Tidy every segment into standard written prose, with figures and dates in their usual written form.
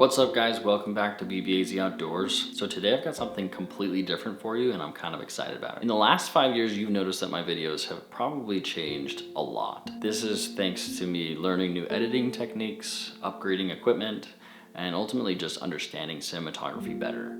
What's up guys, welcome back to BBAZ Outdoors. So today I've got something completely different for you and I'm kind of excited about it. In the last 5 years, you've noticed that my videos have probably changed a lot. This is thanks to me learning new editing techniques, upgrading equipment, and ultimately just understanding cinematography better.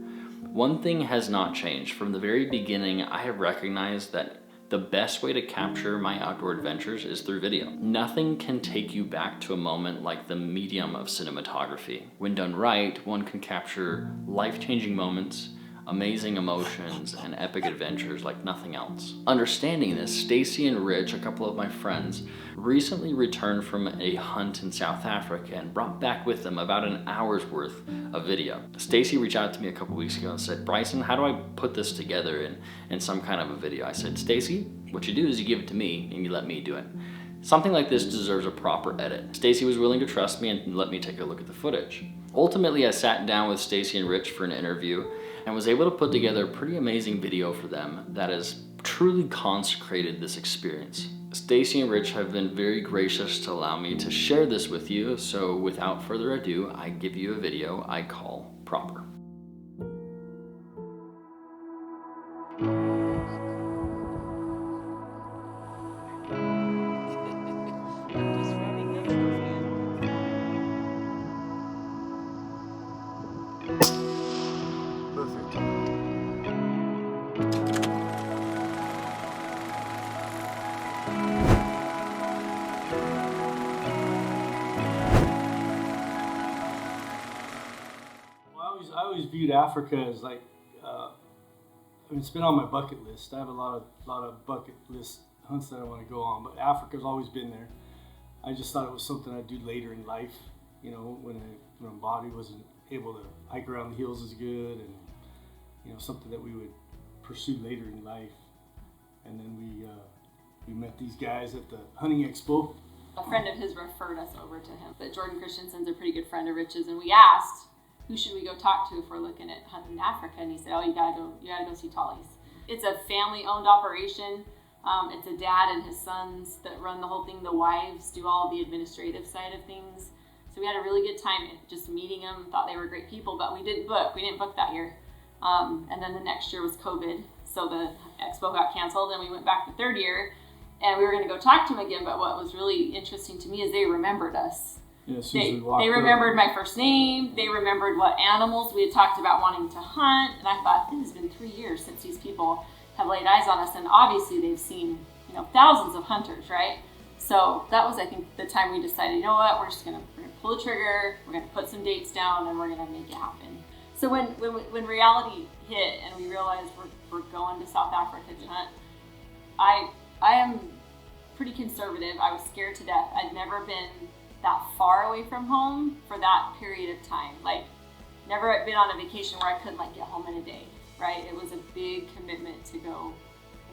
One thing has not changed. From the very beginning, I have recognized that the best way to capture my outdoor adventures is through video. Nothing can take you back to a moment like the medium of cinematography. When done right, one can capture life-changing moments, amazing emotions, and epic adventures like nothing else. Understanding this, Stacie and Rich, a couple of my friends, recently returned from a hunt in South Africa and brought back with them about an hour's worth of video. Stacie reached out to me a couple weeks ago and said, "Bryson, how do I put this together in some kind of a video?" I said, "Stacie, what you do is you give it to me and you let me do it. Something like this deserves a proper edit." Stacie was willing to trust me and let me take a look at the footage. Ultimately, I sat down with Stacie and Rich for an interview and was able to put together a pretty amazing video for them that has truly consecrated this experience. Stacie and Rich have been very gracious to allow me to share this with you, so without further ado, I give you a video I call Proper. I always viewed Africa as like, it's been on my bucket list. I have a lot of bucket list hunts that I want to go on, but Africa's always been there. I just thought it was something I'd do later in life, you know, when my body wasn't able to hike around the hills as good, and you know, something that we would pursue later in life. And then we met these guys at the hunting expo. A friend of his referred us over to him, but Jordan Christensen's a pretty good friend of Rich's, and we asked, who should we go talk to if we're looking at hunting in Africa? And he said, "Oh, you gotta go see Tollie's." It's a family-owned operation. It's a dad and his sons that run the whole thing. The wives do all the administrative side of things. So we had a really good time just meeting them. Thought they were great people, but we didn't book. We didn't book that year. And then the next year was COVID, so the expo got canceled, and we went back the third year, and we were going to go talk to them again. But what was really interesting to me is they remembered us. Yeah, they remembered my first name. They remembered what animals we had talked about wanting to hunt. And I thought, it has been 3 years since these people have laid eyes on us. And obviously they've seen, you know, thousands of hunters, right? So that was, I think, the time we decided, you know what, we're gonna pull the trigger, we're gonna put some dates down, and we're gonna make it happen. So when reality hit and we realized we're going to South Africa to hunt, I am pretty conservative. I was scared to death. I'd never been that far away from home for that period of time. Like, never been on a vacation where I couldn't like get home in a day, right? It was a big commitment to go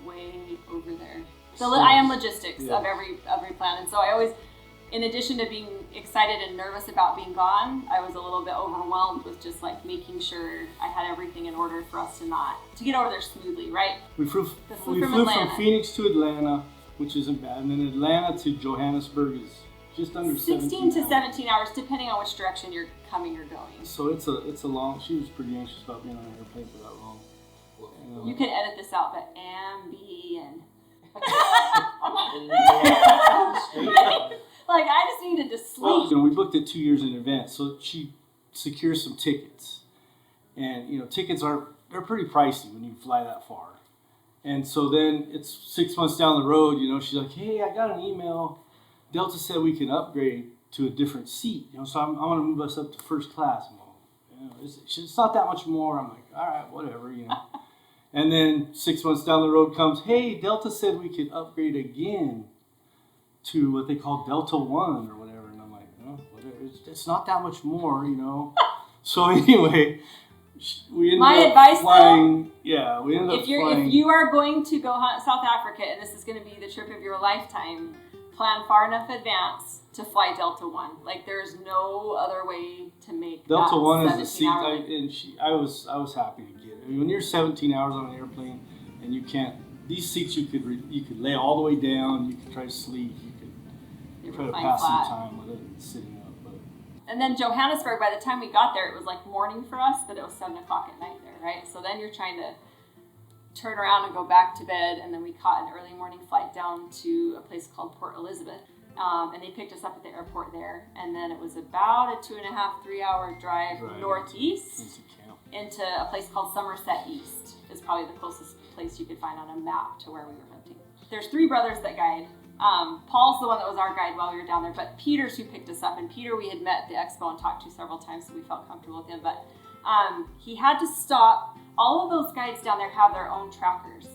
way over there. So I am logistics of every plan. And so I always, in addition to being excited and nervous about being gone, I was a little bit overwhelmed with just like making sure I had everything in order for us to get over there smoothly, right? We flew from Phoenix to Atlanta, which isn't bad, and then Atlanta to Johannesburg is just under 16 to 17 hours, depending on which direction you're coming or going. So it's a long. She was pretty anxious about being on an airplane for that long. You can edit this out, but ambient. Like, I just needed to sleep. Well, you know, we booked it 2 years in advance, so she secures some tickets, and you know, tickets they're pretty pricey when you fly that far. And so then it's 6 months down the road. You know, she's like, "Hey, I got an email. Delta said we can upgrade to a different seat, you know, so I'm going to move us up to first class." I'm like, you know, it's not that much more. I'm like, all right, whatever, you know. And then 6 months down the road comes, "Hey, Delta said we could upgrade again to what they call Delta 1 or whatever." And I'm like, "Oh, whatever. It's not that much more, you know." So anyway, we ended up flying. Yeah, we ended up flying. If you are going to go hunt South Africa and this is going to be the trip of your lifetime, plan far enough advance to fly Delta 1. Like, there's no other way to make Delta that 1 is a seat, hour. I was happy to get it. I mean, when you're 17 hours on an airplane and you can't, these seats you could lay all the way down, you could try to sleep, you could try to pass some time with it sitting up. But And then Johannesburg, by the time we got there, it was like morning for us, but it was 7 o'clock at night there, right? So then you're trying to turn around and go back to bed, and then we caught an early morning flight down to a place called Port Elizabeth. And they picked us up at the airport there, and then it was about a 2.5, 3 hour drive northeast into a place called Somerset East. Is probably the closest place you could find on a map to where we were hunting. There's 3 brothers that guide. Paul's the one that was our guide while we were down there, but Peter's who picked us up, and Peter we had met at the expo and talked to several times, so we felt comfortable with him, but he had to stop. All of those guides down there have their own trackers.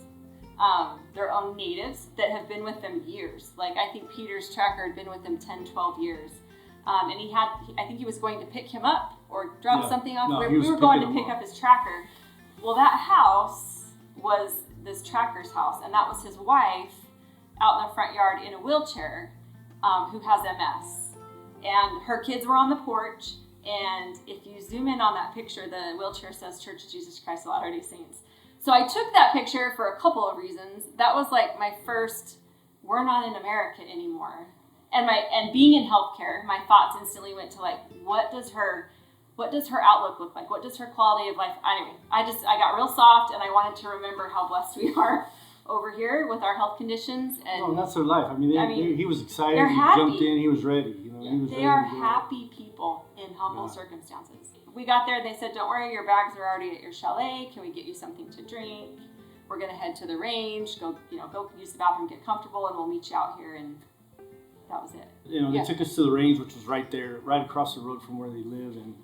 Their own natives that have been with them years. Like I think Peter's tracker had been with him 10, 12 years. And I think he was going to pick him up or drop something off. We were going to pick up his tracker. Well, that house was this tracker's house, and that was his wife out in the front yard in a wheelchair who has MS. And her kids were on the porch, and if you zoom in on that picture, the wheelchair says Church of Jesus Christ of Latter-day Saints. So I took that picture for a couple of reasons. That was like my first, we're not in America anymore. And being in healthcare, my thoughts instantly went to like, what does her outlook look like? What does her quality of life? Anyway, I got real soft, and I wanted to remember how blessed we are over here with our health conditions. And that's their life. I mean, he was excited. He jumped in. He was ready. They are happy people in humble circumstances. We got there, they said, don't worry, your bags are already at your chalet. Can we get you something to drink? We're gonna head to the range, go use the bathroom, get comfortable, and we'll meet you out here. And that was it. They took us to the range, which was right there, right across the road from where they live, and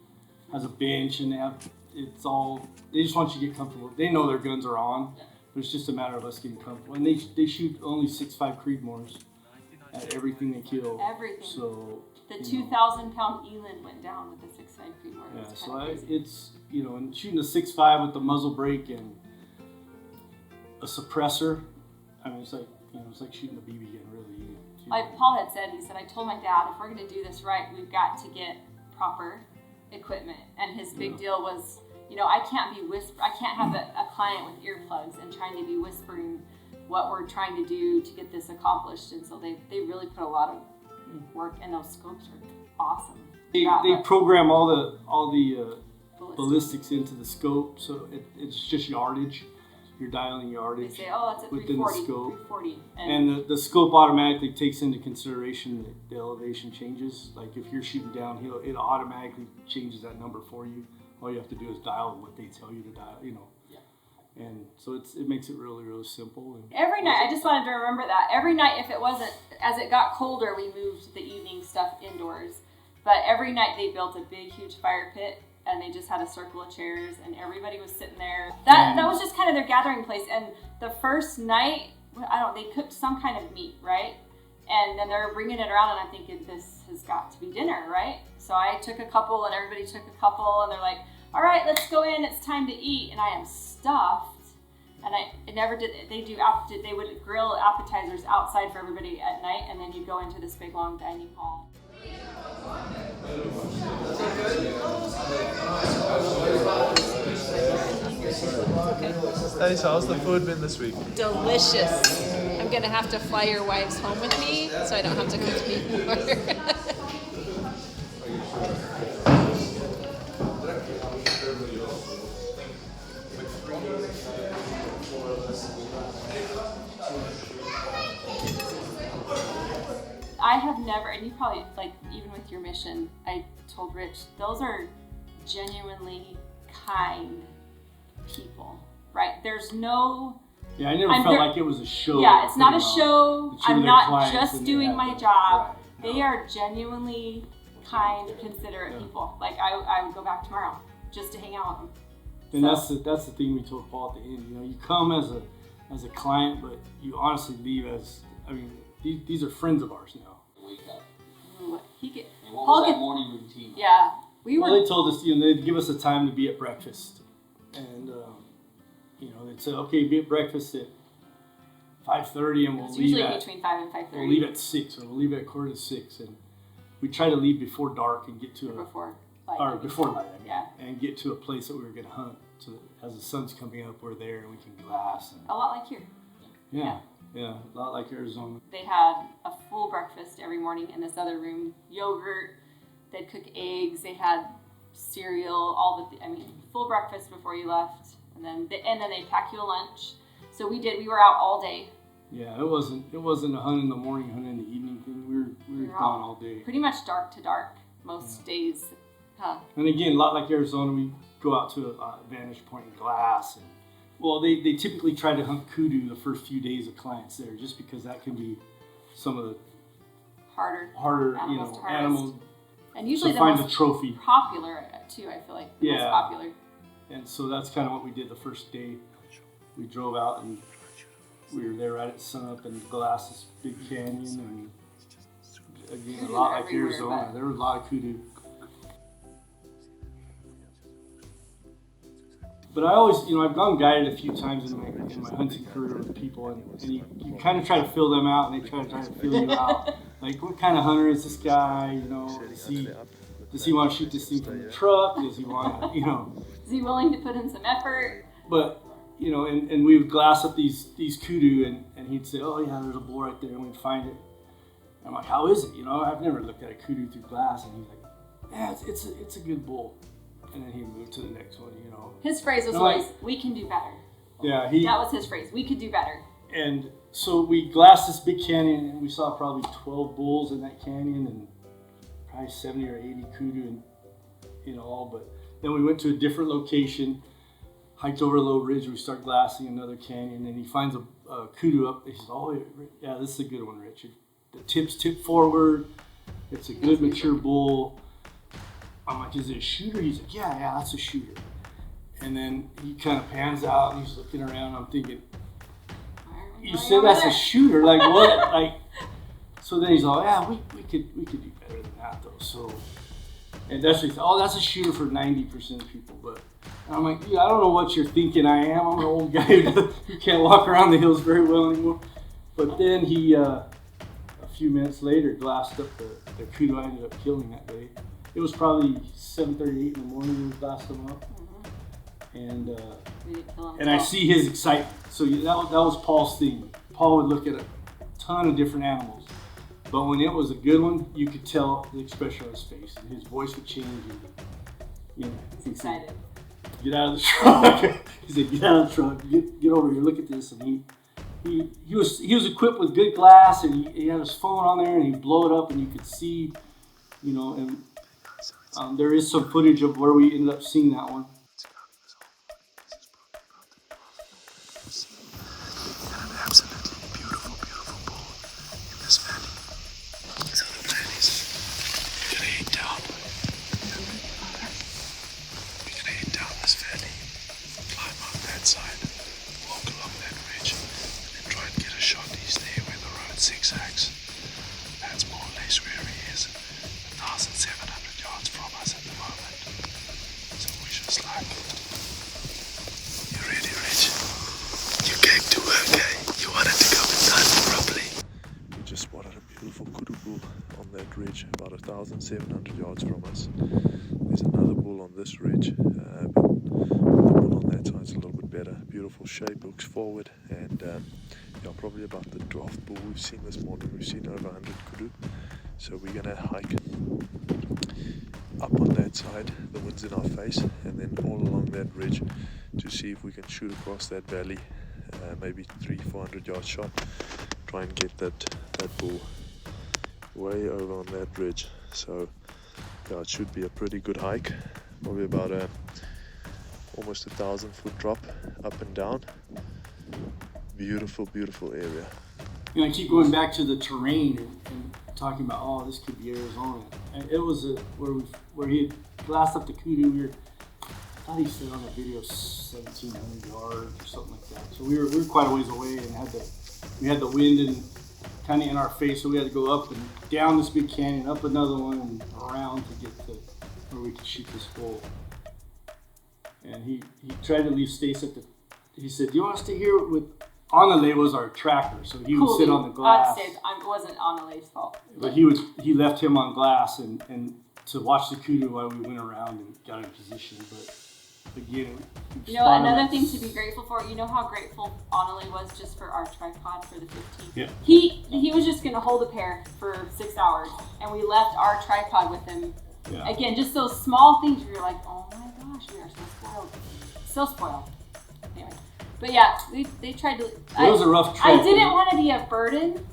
has a bench, and they just want you to get comfortable. They know their guns are on. But it's just a matter of us getting comfortable. And they shoot only 6.5 Creedmoors at everything they kill. Everything. So the 2,000-pound eland went down with the 6.5 Creedmoor. Yeah, so it's and shooting a 6.5 with the muzzle brake and a suppressor. I mean, it's like shooting a BB gun, really. Like Paul had said, he said, I told my dad, if we're going to do this right, we've got to get proper equipment. And his big deal was, I can't have a client with earplugs and trying to be whispering what we're trying to do to get this accomplished. And so they really put a lot of work, and those scopes are awesome. They program all the ballistics into the scope, so it's just yardage. You're dialing yardage. They say, that's at within 340, the scope. 340. And the scope automatically takes into consideration the elevation changes. Like if you're shooting downhill, it automatically changes that number for you. All you have to do is dial what they tell you to dial, Yeah. And so it makes it really, really simple. And every night, I just wanted to remember that. Every night, if it wasn't, as it got colder, we moved the evening stuff indoors. But every night they built a big, huge fire pit, and they just had a circle of chairs, and everybody was sitting there. That was just kind of their gathering place. And the first night, they cooked some kind of meat, right? And then they're bringing it around, and I'm thinking, this has got to be dinner, right? So I took a couple, and everybody took a couple, and they're like, all right, let's go in, it's time to eat. And I am stuffed. And it never did. They would grill appetizers outside for everybody at night, and then you go into this big long dining hall. Stacie, how's the food been this week? Delicious. I'm gonna have to fly your wives home with me, so I don't have to cook anymore. I have never, and you probably, even with your mission, I told Rich, those are genuinely kind people, right? There's no... Yeah, I never felt like it was a show. Yeah, it's not a show. I'm not just doing my job. Right. They are genuinely kind, considerate people. Like, I would go back tomorrow just to hang out with them. And that's the thing we told Paul at the end. You come as a client, but you honestly leave as, these are friends of ours now. Wake up. And what was that morning routine? Yeah. They told us, they'd give us a time to be at breakfast. And, they'd say, okay, be at breakfast at 5:30 and we'll leave usually between 5 and 5:30. We'll leave at 6 or we'll leave at 5:45. And we try to leave before dark and get to before night, and get to a place that we were going to hunt. So that as the sun's coming up, we're there and we can glass. A lot like here. Yeah, a lot like Arizona. They had a full breakfast every morning in this other room, yogurt, they'd cook eggs, they had cereal, all the, full breakfast before you left, and then they'd pack you a lunch. So we were out all day. Yeah, it wasn't a hunt in the morning, hunt in the evening thing. We were gone all day. Pretty much dark to dark most days. Huh. And again, a lot like Arizona, we go out to a vantage point in glass. And, well, they typically try to hunt kudu the first few days of clients there, just because that can be some of the harder animals. And usually to find a trophy. Popular too, I feel like. The most popular. And so that's kind of what we did the first day. We drove out and we were there right at sunup in Glass, this big canyon, and again, a lot like Arizona. There were a lot of kudu. But I always, I've gone guided a few times in my hunting career with people, and you kind of try to fill them out, and they try to fill you out. Like, what kind of hunter is this guy? Does he want to shoot this thing from the truck? Does he want to, Is he willing to put in some effort? But, and we would glass up these kudu, and he'd say, oh yeah, there's a bull right there, and we'd find it. I'm like, how is it? I've never looked at a kudu through glass, and he's like, yeah, it's a good bull. And then he moved to the next one, His phrase was always, we can do better. Yeah, that was his phrase, we could do better. And so we glassed this big canyon, and we saw probably 12 bulls in that canyon, and probably 70 or 80 kudu in all. But then we went to a different location, hiked over a low ridge, we start glassing another canyon, and he finds a kudu up. He says, oh yeah, this is a good one, Richard. The tips tip forward, it's a good mature bull. I'm like, is it a shooter? He's like, yeah, that's a shooter. And then he kind of pans out and he's looking around. I'm thinking, you said that's a shooter, like what? Like, so then he's like, yeah, we could do better than that though. So, and that's what he said, oh, that's a shooter for 90% of people. But I'm like, yeah, I don't know what you're thinking I am. I'm an old guy who can't walk around the hills very well anymore. But then he, a few minutes later, glassed up the kudu I ended up killing that day. It was probably 7:38 in the morning. We glassed them up, and I see his excitement. So that was Paul's thing. Paul would look at a ton of different animals, but when it was a good one, you could tell the expression on his face, and his voice would change. And, he's excited. Get out of the truck. He said, "Get out of the truck. Get over here. Look at this." And he was equipped with good glass, and he had his phone on there, and he'd blow it up, and you could see, and. There is some footage of where we ended up seeing that one. And an absolutely beautiful, beautiful bull in this valley. So the plan is we're gonna head down. We're gonna head down this valley, climb up that side, walk along that ridge, and then try and get a shot. He's there where the road zigzags. That's more or less where he is. 1,700 yards from us at the moment. So we just like, you ready, Rich? You came to work, eh? You wanted to come and time properly. We just spotted a beautiful kudu bull on that ridge, about 1,700 yards from us. There's another bull on this ridge, but the bull on that side's a little bit better. Beautiful shape, looks forward, and probably about the 12th bull we've seen this morning. We've seen over 100 kudu. So we're gonna hike up on that side, the wind's in our face, and then all along that ridge to see if we can shoot across that valley, maybe 300-400 yard shot, try and get that bull way over on that ridge. So yeah, it should be a pretty good hike, probably about almost 1,000-foot drop up and down. Beautiful, beautiful area. I keep going back to the terrain and talking about, oh, this could be Arizona. And it was where he had glassed up the kudu. I thought he said on the video 1,700 yards or something like that. So we were quite a ways away, and we had the wind and kind of in our face, so we had to go up and down this big canyon, up another one, and around to get to where we could shoot this bull. And he tried to leave Stace at he said, do you want to stay here with... Anale was our tracker, so he would sit on the glass. It wasn't Anale's fault. But he left him on glass and to watch the kudu while we went around and got in position. But again, another thing to be grateful for. You know how grateful Anale was just for our tripod for the 15th. Yeah. He was just gonna hold a pair for 6 hours, and we left our tripod with him Yeah. Again, just those small things where you're like, oh my gosh, we are so spoiled. So spoiled. Anyway. But yeah, they tried to. It was a rough trip. I didn't want to be a burden,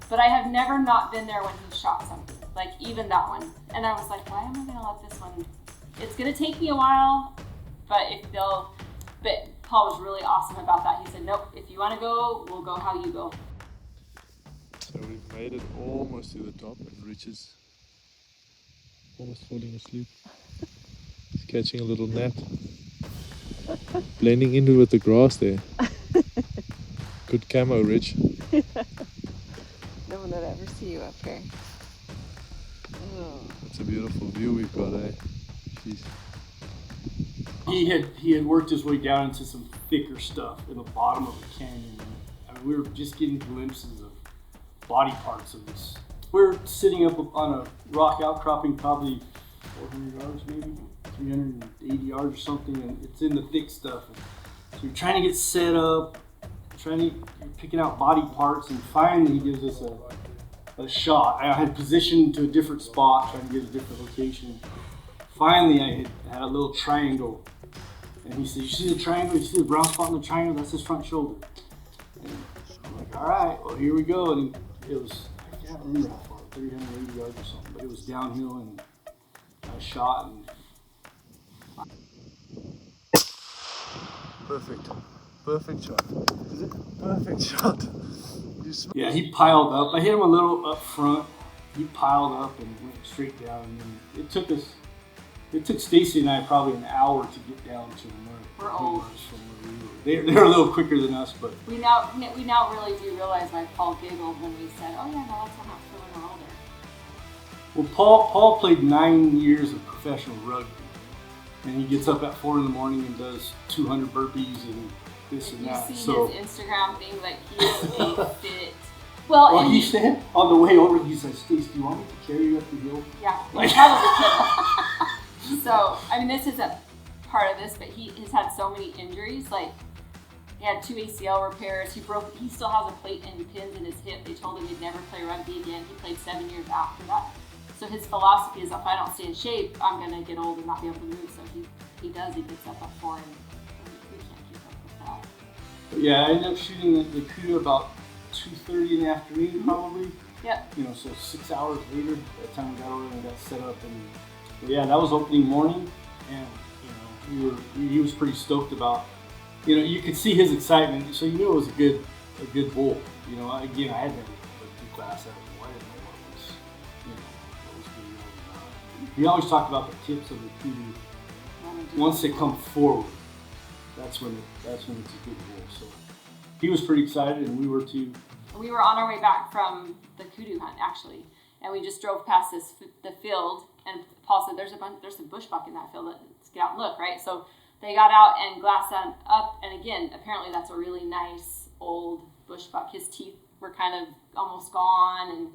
but I have never not been there when he shot something. Like even that one. And I was like, why am I gonna let this one? It's gonna take me a while, but but Paul was really awesome about that. He said, nope, if you wanna go, we'll go how you go. So we've made it almost to the top, and Rich is almost falling asleep. He's catching a little nap. Blending in with the grass there. Good camo, Rich. No one would ever see you up here. Oh. It's a beautiful view we've got, eh? Jeez. He had worked his way down into some thicker stuff in the bottom of the canyon. I mean, we were just getting glimpses of body parts of this. We're sitting up on a rock outcropping, probably 400 yards, maybe 380 yards or something, and it's in the thick stuff. So you're trying to get set up, you're picking out body parts, and finally he gives us a shot. I had positioned to a different spot, trying to get a different location. Finally, I had a little triangle, and he said, "You see the triangle? You see the brown spot in the triangle? That's his front shoulder." And I'm like, "All right, well here we go." And it was, I can't remember how far, 380 yards or something, but it was downhill, and I shot and. Perfect shot. Is it? Perfect shot. Yeah, he piled up. I hit him a little up front. He piled up and went straight down. And then it took Stacie and I probably an hour to get down to him. We're old. They're a little quicker than us, but We now really do realize why Paul giggled when we said, "Oh yeah, no, that's not true when we're older." well, Paul played 9 years of professional rugby, and he gets up at 4 in the morning and does 200 burpees and this and that. You see So his Instagram thing, like he is a fit. Well, and he said on the way over, he said, "Stace, do you want me to carry you up the hill?" Yeah, he probably could. So, I mean, this isn't part of this, but he has had so many injuries. Like, he had 2 ACL repairs. He still has a plate and pins in his hip. They told him he'd never play rugby again. He played 7 years after that. So his philosophy is, if I don't stay in shape, I'm going to get old and not be able to move. So he gets up at 4, and we can't keep up with that. But yeah, I ended up shooting the kudu about 2:30 in the afternoon, probably. Yep. You know, so 6 hours later, by the time we got over there and got set up, and yeah, that was opening morning, and you know, he was pretty stoked about. You know, you could see his excitement, so you knew it was a good bull. You know, again, I had never looked class at it, so I didn't know what was going on. He always talked about the tips of the kudu. Once they come forward, that's when it's a good bull. So he was pretty excited, and we were too. We were on our way back from the kudu hunt, actually, and we just drove past the field, and Paul said, there's some bushbuck in that field. Let's get out and look, right? So they got out and glassed that up, and again, apparently that's a really nice old bushbuck. His teeth were kind of almost gone, and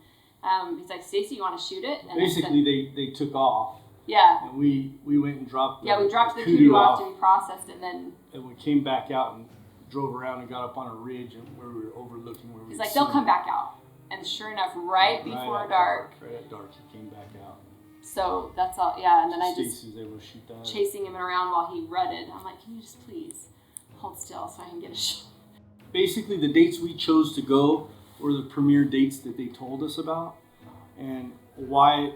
he's like, "Stacie, you want to shoot it?" And basically, they took off. Yeah. And we went and dropped. We dropped the kudu off to be processed, and then. And we came back out and drove around and got up on a ridge and where we were overlooking where we. He's like, they'll come back out, and sure enough, right before dark. Right at dark, he came back out. So that's all, yeah. And then I just Stacey's able to shoot that. Chasing him around while he rutted. I'm like, can you just please hold still so I can get a shot? Basically, the dates we chose to go were the premier dates that they told us about, and why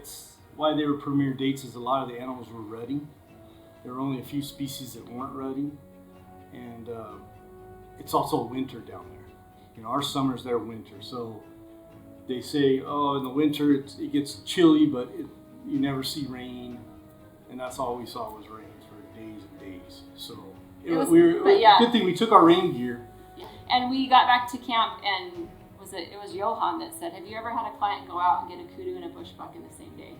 they were premier dates is a lot of the animals were rutting. There were only a few species that weren't rutting, and it's also winter down there. You know, our summer's their winter, so they say, oh, in the winter it gets chilly, but you never see rain, and that's all we saw was rain for days and days. So good thing we took our rain gear. Yeah. And we got back to camp, and it was Johan that said, "Have you ever had a client go out and get a kudu and a bushbuck in the same day?"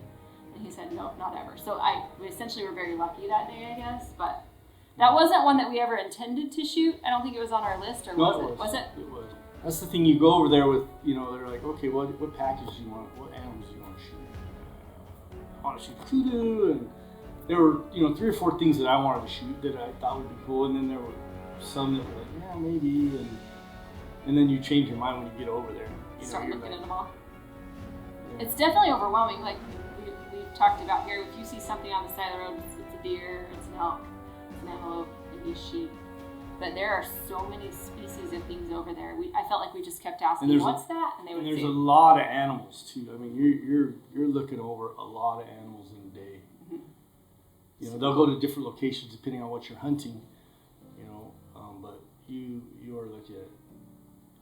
And he said, "No, not ever." So we essentially were very lucky that day, I guess. But that wasn't one that we ever intended to shoot. I don't think it was on our list, or was it? Was it? It was. That's the thing. You go over there with, they're like, okay, what package do you want? What animals do you want to shoot? I want to shoot kudu, and there were 3 or 4 things that I wanted to shoot that I thought would be cool, and then there were some that were like, yeah, maybe, and then you change your mind when you get over there. Start looking at them all. Yeah. It's definitely overwhelming. Like we talked about here, if you see something on the side of the road, it's a deer, it's an elk, it's an antelope, maybe a sheep. But there are so many species of things over there. I felt like we just kept asking, what's that? And they would say. There's a lot of animals too. I mean, you're looking over a lot of animals in a day. Mm-hmm. You know, they'll go to different locations depending on what you're hunting. You know, but you are looking at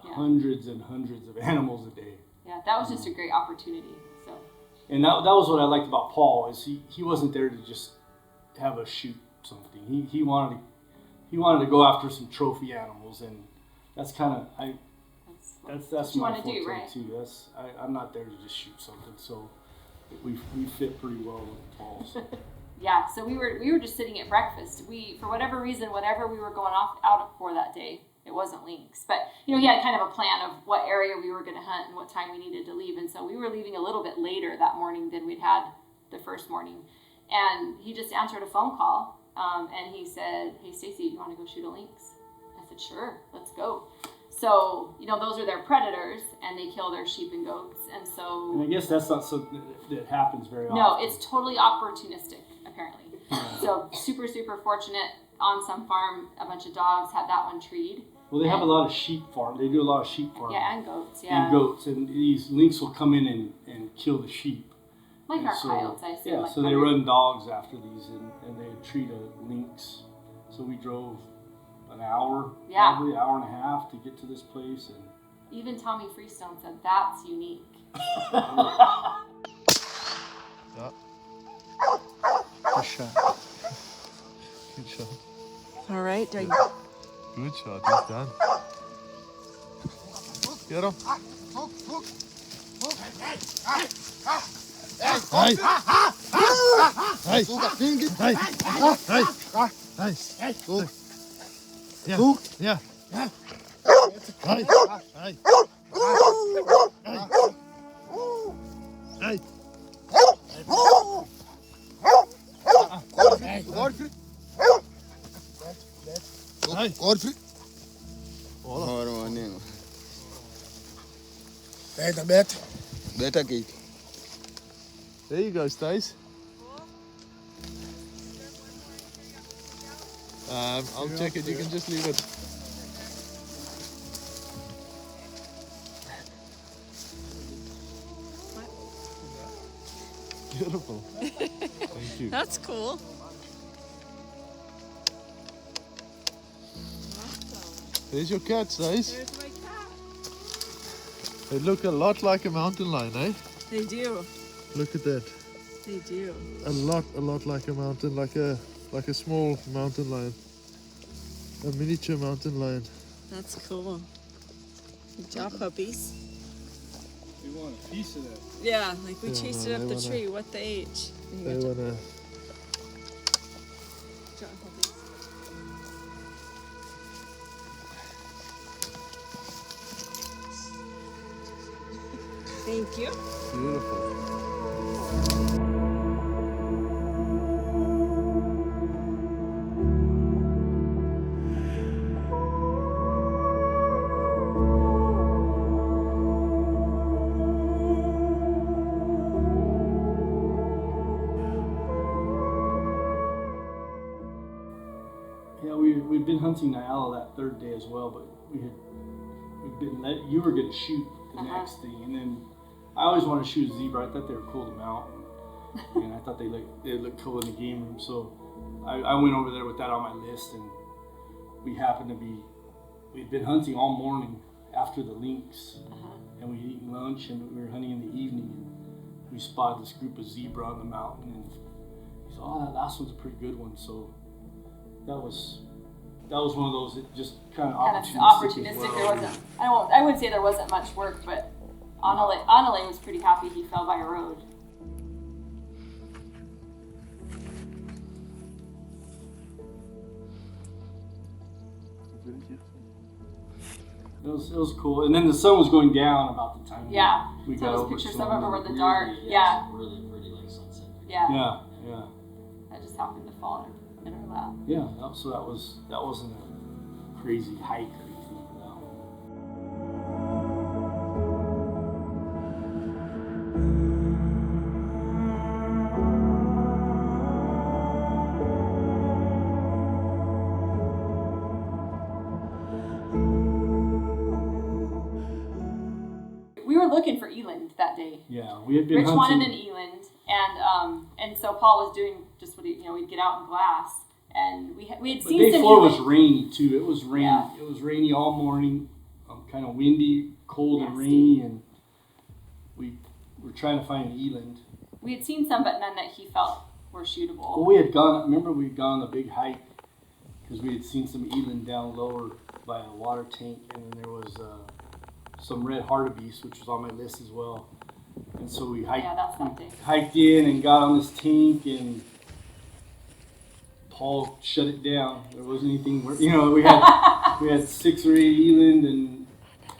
hundreds and hundreds of animals a day. Yeah, that was just a great opportunity. So. And that was what I liked about Paul, is he wasn't there to just have us shoot something. He wanted to go after some trophy animals, and that's kind of that's what my you want to forte do, right? too. I'm not there to just shoot something, so we fit pretty well with Paul's. Yeah, so we were just sitting at breakfast. For whatever reason, whatever we were going out for that day, it wasn't lynx. But he had kind of a plan of what area we were going to hunt and what time we needed to leave, and so we were leaving a little bit later that morning than we'd had the first morning. And he just answered a phone call. And he said, "Hey, Stacie, do you want to go shoot a lynx?" I said, "Sure, let's go." So, those are their predators, and they kill their sheep and goats. And I guess that's not something that happens very often. No, it's totally opportunistic, apparently. So, super, super fortunate. On some farm, a bunch of dogs had that one treed. Well, they have a lot of sheep farms. They do a lot of sheep farming. Yeah, and goats, yeah. And goats. And these lynx will come in and kill the sheep. Like our coyotes, I assume. Yeah, so they run dogs after these, and they treat a lynx. So we drove an hour, probably an hour and a half to get to this place. And even Tommy Freestone said, that's unique. Good shot. Good shot. All right. Good shot. He's done. Get him. Hey! Hey! Hey! Hey! Hey! Hey! Yeah. Yeah. Hey! Hey! Hey! Godfrey. Better gate. There you go, Stace. I'll check it. You can just leave it. Beautiful. Thank you. That's cool. There's your cat, Stace. There's my cat. They look a lot like a mountain lion, eh? They do. Look at that. They do. A lot like a mountain, like a small mountain lion. A miniature mountain lion. That's cool. Good job, puppies. we want a piece of that. Yeah, like we chased it up the tree. What the age? They wanna. Good job, puppies. Thank you. Beautiful. Yeah, we'd been hunting Nyala that third day as well, but you were going to shoot the next thing, and then I always wanted to shoot a zebra. I thought they were cool to mount, and I thought they looked cool in the game room. So I went over there with that on my list, and we'd been hunting all morning after the lynx, and we'd eaten lunch, and we were hunting in the evening, and we spotted this group of zebra on the mountain, and he said, "Oh, that last one's a pretty good one." So that was one of those that just kind of opportunistic. There wasn't. I would say there wasn't much work, but Anale was pretty happy he fell by a road. It was cool, and then the sun was going down about the time. We got those over pictures to of them were the Really, dark. yeah, it's really pretty like sunset. Yeah. Yeah. That just happened to fall in our lap. Yeah. So that wasn't a crazy hike or anything for that one. were looking for eland that day. Yeah, we had been Rich hunting. wanted an eland, and so Paul was doing just what we'd get out in glass, and we had The seen day some before was eland. rainy too. It was rainy. Yeah. It was rainy all morning, kind of windy, cold, and Nasty. rainy, and we were trying to find an eland. We had seen some, but none that he felt were shootable. Well, we had gone. Remember, we'd gone on a big hike because we had seen some eland down lower by a water tank, and then there was some red hartebeest, which was on my list as well. And so we hiked. Yeah, that's that day. Hiked in and got on this tank, and Paul shut it down. There wasn't anything. We had 6 or 8 eland and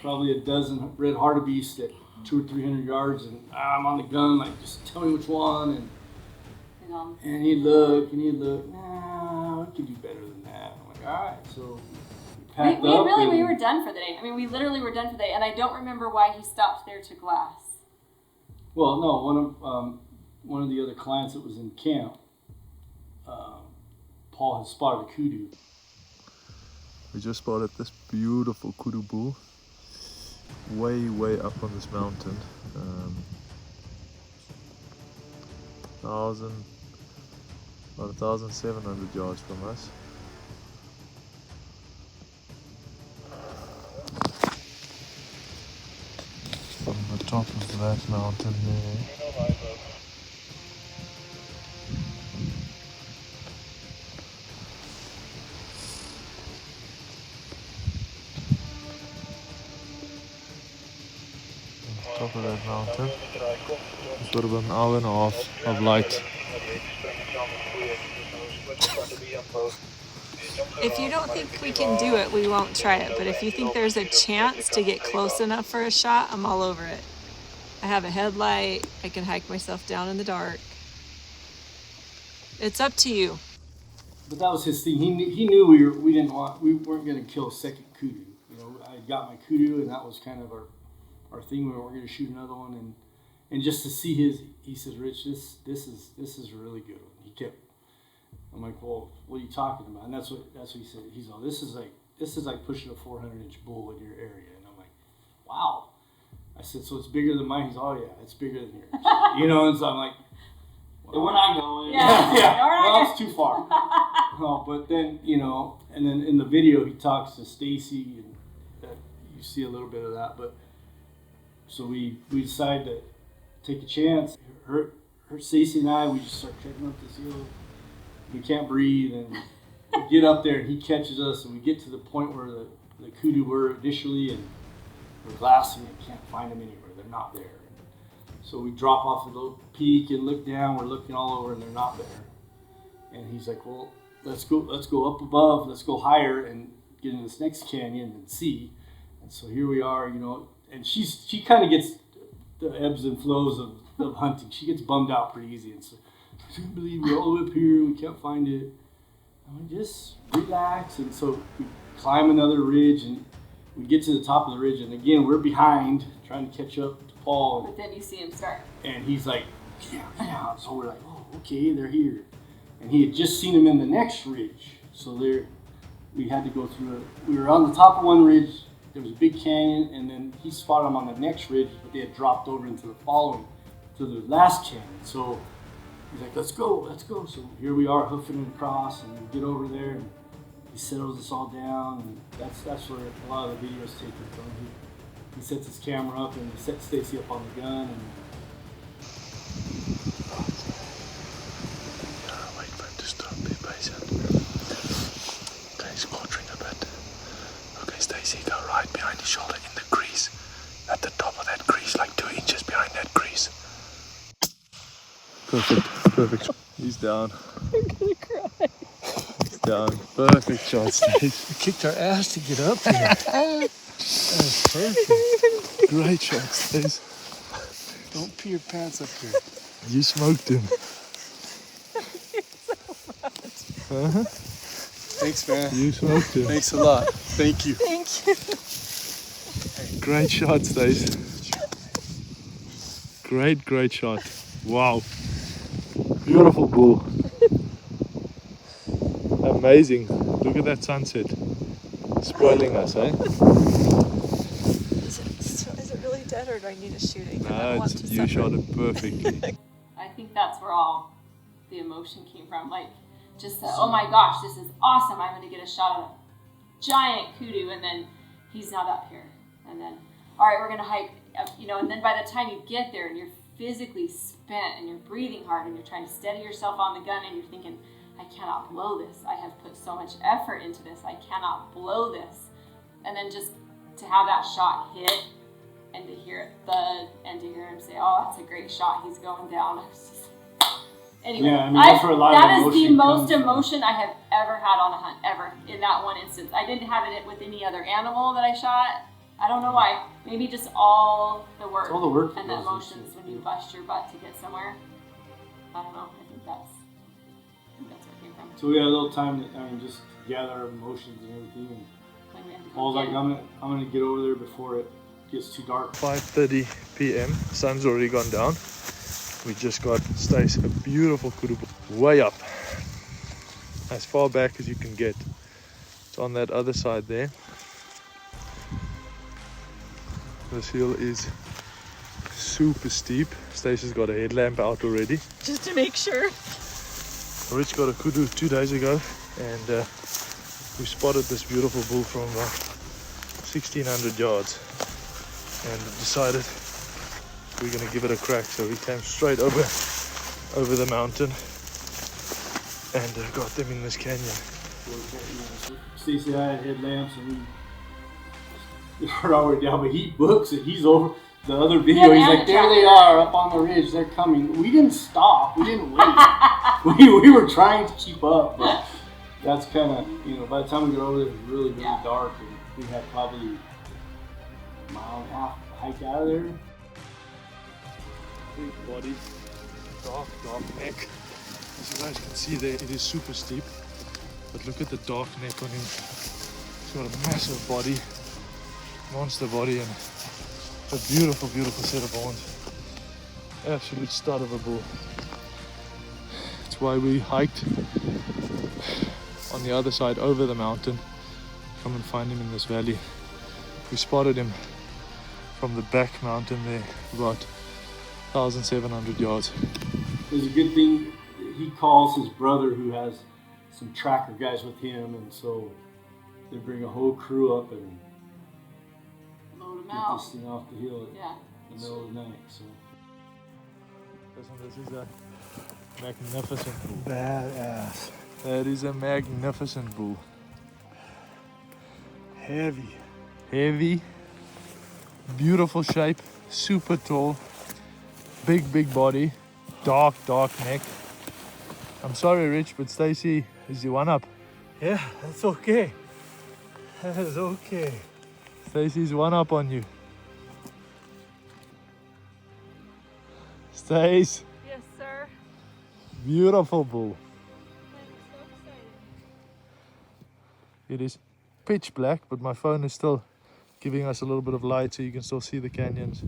probably a dozen red hartebeest at 200 or 300 yards, and I'm on the gun, like, just tell me which one. And he'd look, nah, we could do better than that. I'm like, all right, so we packed up. We were done for the day. I mean, we literally were done for the day, and I don't remember why he stopped there to glass. Well, no, one of the other clients that was in camp, Paul had spotted a kudu. We just spotted this beautiful kudu bull, way up on this mountain. About 1,700 yards from us. From the top of that mountain there. Top of that mountain. It's got about an hour and a half of light. If you don't think we can do it, we won't try it. But if you think there's a chance to get close enough for a shot, I'm all over it. I have a headlight. I can hike myself down in the dark. It's up to you. But that was his thing. He knew we weren't going to kill a second kudu. I got my kudu, and that was kind of our thing. We weren't going to shoot another one, and just to see he says, Rich, this is a really good one. He kept. I'm like, well, what are you talking about? And that's what he said. He's all, this is like pushing a 400-inch bull in your area, and I'm like, wow. I said, so it's bigger than mine. He's all, yeah, it's bigger than yours. And so I'm like, well, We're not going. yeah. Well, it's too far. But then, and then in the video he talks to Stacie, and you see a little bit of that. But so we decided to take a chance. Her Stacie and I, we just start trekking up this hill. We can't breathe, and we get up there, and he catches us, and we get to the point where the kudu were initially, and we're glassing and can't find them anywhere. They're not there. So we drop off the little peak and look down. We're looking all over, and they're not there. And he's like, well, let's go up above. Let's go higher and get in this next canyon and see. And so here we are, and she kind of gets the ebbs and flows of hunting. She gets bummed out pretty easy. And so, I can't believe we're all the way up here. We can't find it. And we just relax. And so we climb another ridge, and we get to the top of the ridge. And again, we're behind, trying to catch up to Paul. But then you see him start. And he's like, yeah. So we're like, oh, okay, they're here. And he had just seen him in the next ridge. So we had to go through we were on the top of one ridge. There was a big canyon, and then he spotted them on the next ridge, but they had dropped over into to the last canyon. So he's like, let's go. So here we are, hoofing it across, and we get over there, and he settles us all down, and that's where a lot of the video is taken from. He sets his camera up, and he sets Stacie up on the gun, and wait for him to stop. Be patient. Okay, he's quartering a bit. Okay, Stacie, go right behind his shoulder in the crease. At the top of that crease, like 2 inches behind that crease. Perfect. He's down. I'm gonna cry. He's down. Perfect shot, Stacie. We kicked our ass to get up here. That's perfect. Great shot, Stacie. Don't pee your pants up here. You smoked him. Thanks, man. You smoked him. Thanks a lot. Thank you. Thank you. Great shot, Stacie. Great shot. Wow. Beautiful bull. Amazing. Look at that sunset. Spoiling us, eh? Is it really dead? set, or do I need a shooting? I No, don't want to you suffer. shot it perfectly. I think that's where all the emotion came from. Like, just the, oh my gosh, this is awesome. I'm going to get a shot at a giant kudu, and then he's not up here. And then, all right, we're going to hike, and then by the time you get there and you're physically spent and you're breathing hard and you're trying to steady yourself on the gun and you're thinking, I cannot blow this. I have put so much effort into this. I cannot blow this. And then just to have that shot hit and to hear it thud and to hear him say, oh, that's a great shot. He's going down. Anyway, Yeah, I mean, that's where a lot of that is the emotion most comes from. emotion I have ever had on a hunt, ever, in that one instance. I didn't have it with any other animal that I shot. I don't know why. Maybe just all the work, It's all the work that and the goes into emotions it. when you bust your butt to get somewhere. I don't know. I think that's where it came from. So we had a little time to, just gather our emotions and everything. And When we had to I go was like, get- I'm gonna get over there before it gets too dark. 5:30 p.m. Sun's already gone down. We just got Stace a beautiful kudu way up, as far back as you can get. It's on that other side there. This hill is super steep. Stace has got a headlamp out already. Just to make sure. Rich got a kudu 2 days ago, and we spotted this beautiful bull from about 1,600 yards, and decided we're gonna give it a crack. So we came straight over the mountain and got them in this canyon. Stacie and I had headlamps and we were already down, but he books it. He's over the other video. He's like, there they are up on the ridge. They're coming. We didn't stop. We didn't wait. we were trying to keep up, but that's kind of, by the time we got over there, it was really, really dark. And we had probably a mile and a half hike out of there. Big body, dark neck. As you guys can see there, it is super steep, but look at the dark neck on him. He's got a massive body, monster body, and a beautiful set of horns. Absolute stud of a bull. That's why we hiked on the other side over the mountain, come and find him in this valley. We spotted him from the back mountain there, about 1,700 yards. It was a good thing he calls his brother, who has some tracker guys with him, and so they bring a whole crew up and Load them get out. this thing off the hill Yeah. in the middle of the night. So This is a magnificent bull. Badass. That is a magnificent bull. Heavy, beautiful shape, super tall, big body, dark neck. I'm sorry, Rich, but Stacie is the one up. Yeah, that's okay. That is okay. Stacie's one up on you. Stace, Yes, sir. beautiful bull. I'm so excited. It is pitch black, but my phone is still giving us a little bit of light so you can still see the canyons.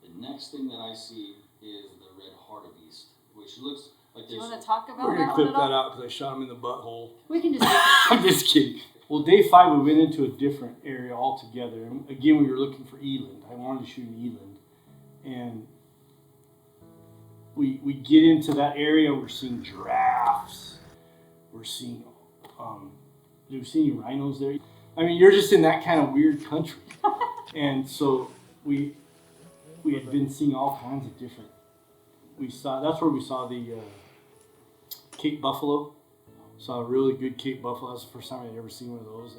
The next thing that I see is the red hartebeest, which looks like Do you there's want to talk about we're that gonna one clip at that all? out because I shot him in the butthole. We can just I'm just kidding. Well, day 5 we went into a different area altogether. And again, we were looking for eland. I wanted to shoot an eland, and we get into that area. We're seeing giraffes. We're seeing do we see any rhinos there? I mean, you're just in that kind of weird country, and so we had been seeing all kinds of different. That's where we saw the Cape buffalo. Saw a really good Cape buffalo. That's the first time I'd ever seen one of those.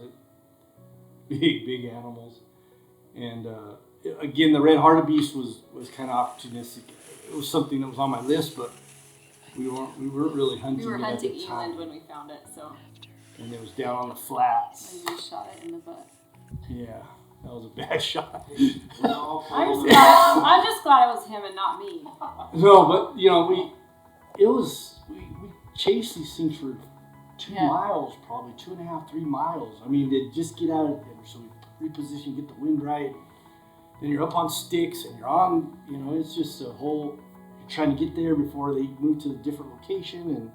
Big animals. And again, the red hartebeest was kind of opportunistic. It was something that was on my list, but we weren't really hunting. We were it at hunting the time. eland when we found it, so And it was down on the flats. I just shot it in the butt. Yeah, that was a bad shot. I'm just glad it was him and not me. No, but you know, we chased these things for 2 Yeah. miles, probably 2.5, 3 miles. I mean, they just get out of it. So we reposition, get the wind right. Then you're up on sticks and you're on, you know, it's just a whole, you're trying to get there before they move to a different location. And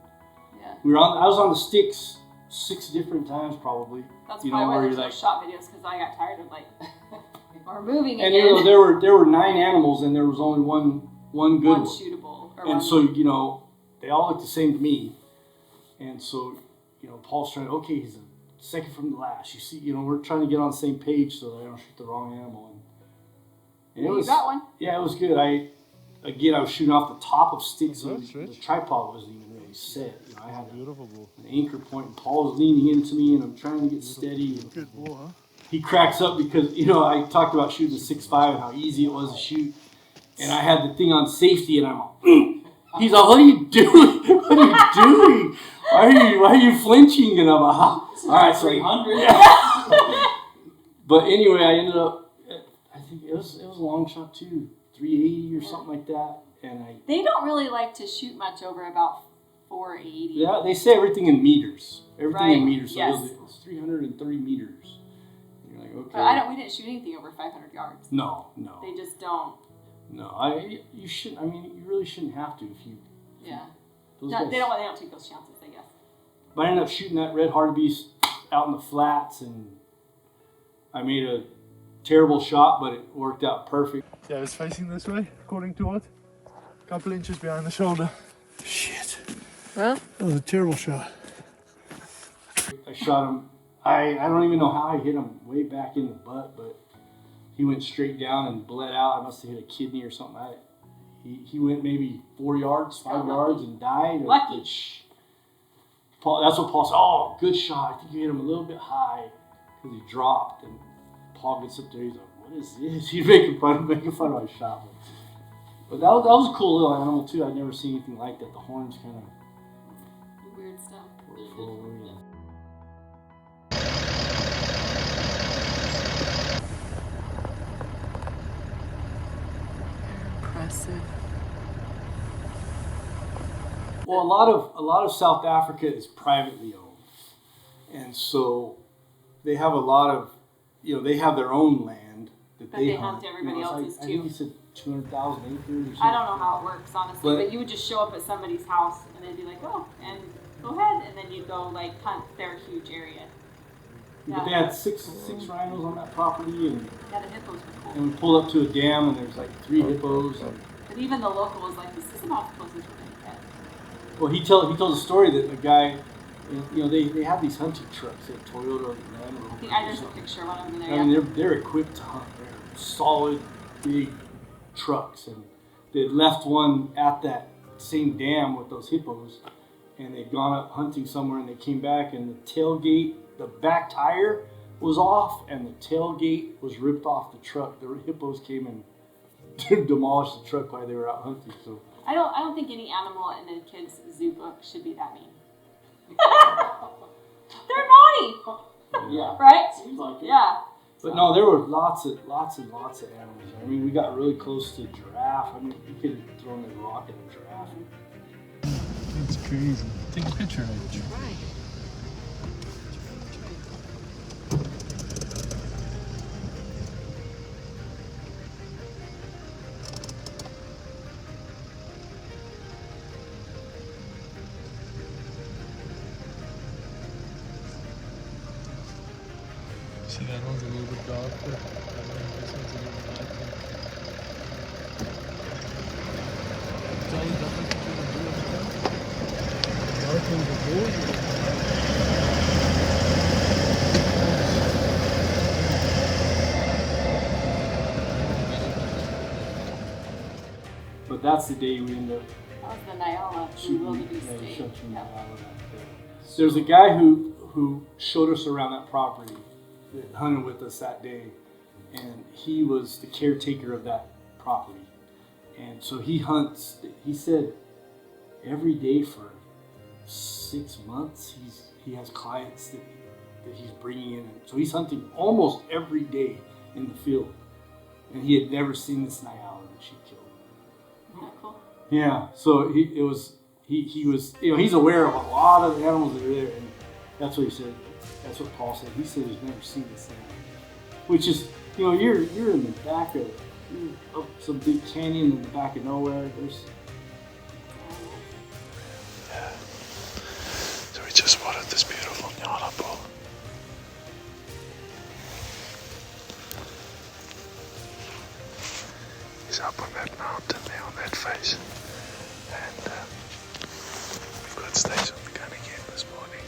Yeah. I was on the sticks 6 different times probably. That's you probably know, why where there's you're no like, shot videos, because I got tired of like, or moving and again. you know, there were 9 animals and there was only one good one one. shootable. Or And one so, you know, they all look the same to me. And so, you know, Paul's trying to, okay, he's a second from the last. You see, you know, we're trying to get on the same page so that I don't shoot the wrong animal. And it you was, got one. yeah, it was good. I was shooting off the top of sticks, so That's the rich. tripod wasn't even really set. You know, I had Beautiful bull. an anchor point, and Paul was leaning into me, and I'm trying to get steady. And Good bull, huh? he cracks up because, you know, I talked about shooting a 6.5 and how easy it was to shoot. And I had the thing on safety, and I'm like, he's like, what are you doing? What are you doing? Why are you flinching? And I'm like, all right, so 300. yeah. But anyway, I ended up, I think it was a long shot too, 380 or something like that. And They don't really like to shoot much over about 480. yeah, they say everything in meters. Everything in Right, meters. So yes. it was 330 meters. And you're like, okay. But we didn't shoot anything over 500 yards. No. They just don't. No, you shouldn't. I mean, you really shouldn't have to if you. Yeah. Those No, guys, they don't take those chances, I guess. But I ended up shooting that red hartebeest out in the flats, and I made a terrible shot, but it worked out perfect. Yeah, it's facing this way, according to what? A couple inches behind the shoulder. Shit. Well, That was a terrible shot. I shot him. I don't even know how I hit him way back in the butt, but he went straight down and bled out. I must have hit a kidney or something. He went maybe 4 yards, 5 yards, and died. Lucky. Paul, that's what Paul said. Oh, good shot. I think you hit him a little bit high because he dropped. And Paul gets up there. He's like, "What is this?" He's making fun of my shot. But that was a cool little animal too. I'd never seen anything like that. The horns kind of Weird stuff. were forward. And impressive. well, a lot of South Africa is privately owned, and so they have a lot of, you know, they have their own land that But they hunt everybody it's else's I think too. he said 200,000 acres or something. I don't know how it works, honestly, But- but you would just show up at somebody's house and they'd be like, oh, and go ahead, and then you'd go like hunt their huge area. But they had six rhinos on that property, and Yeah, the hippos were cool. we pulled up to a dam, and there's like 3 hippos. And, But even the local was like, this is about the closest we're gonna get. well, he told a story that a guy, you know, they have these hunting trucks at Toyota Land Rover. I think there's a picture of one of them there. I mean, Yeah. they're equipped to hunt. They're solid, big trucks, and they left one at that same dam with those hippos, and they'd gone up hunting somewhere, and they came back, and the tailgate, the back tire was off, and the tailgate was ripped off the truck. The hippos came and demolished the truck while they were out hunting. So I don't think any animal in a kid's zoo book should be that mean. They're naughty, yeah, right? seems like it. Yeah. But no, there were lots of animals. I mean, we got really close to a giraffe. I mean, you could have thrown a rock at a giraffe. That's crazy. Take a picture of it. Right. See, that one's a little bit darker. This one's a little lighter. Tollie, that looks like you're gonna do it. Darker the bull. But that's the day we ended up That was the Nyala shooting. wildebeest Yeah, state. shot you Yeah. out of that day. There's a guy who showed us around that property that hunted with us that day, and he was the caretaker of that property. And so he hunts. He said every day for 6 months he has clients that that he's bringing in. So he's hunting almost every day in the field, and he had never seen this Nyala that she killed. Isn't that cool? Yeah, so he was, he's aware of a lot of the animals that are there, and that's what he said. That's what Paul said. He said he's never seen this thing, which is, you're in the back of, you're up some big canyon in the back of nowhere. So we just spotted this beautiful Nyala bull. He's up on that mountain there on that face. And we've got Stacie on the gun again this morning.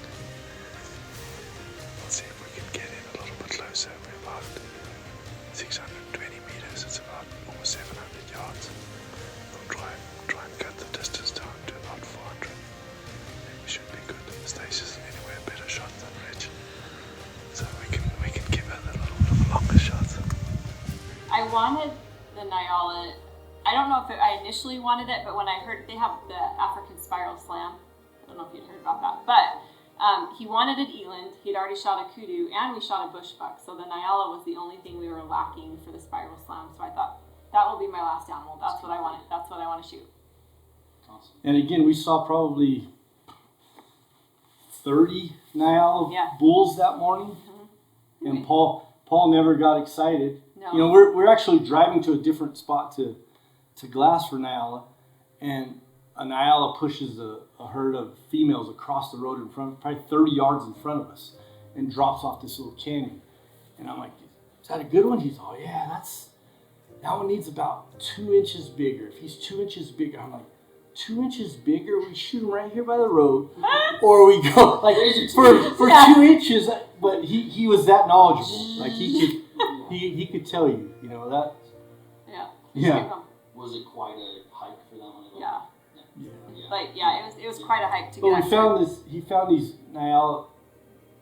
Let's see if we can get in a little bit closer. We're about 620 meters. It's about almost 700 yards. We'll try and cut the distance down to about 400. We should be good. Stacie's anyway a better shot than Rich, so we can give her the little bit of a longer shot. I wanted the Nyala. I don't know if I initially wanted it, but when I heard they have the African spiral slam, I don't know if you'd heard about that, but he wanted an eland. He'd already shot a kudu, and we shot a bush buck. So the Nyala was the only thing we were lacking for the spiral slam. So I thought that will be my last animal. That's what I wanted. That's what I want to shoot. Awesome. And again, we saw probably 30 Nyala bulls that morning, and Paul never got excited. No. We're actually driving to a different spot to glass for Nyala, and a Nyala pushes a herd of females across the road in front, probably 30 yards in front of us, and drops off this little canyon. And I'm like, is that a good one? He's, oh yeah, that one needs about 2 inches bigger. If he's 2 inches bigger, I'm like, 2 inches bigger? We shoot him right here by the road, or we go like for 2 inches. But he was that knowledgeable. Like he could tell you, that. Yeah. Yeah. Was it quite a hike for that one? Yeah. Yeah. Like it was quite a hike to But get. he found these Nyala,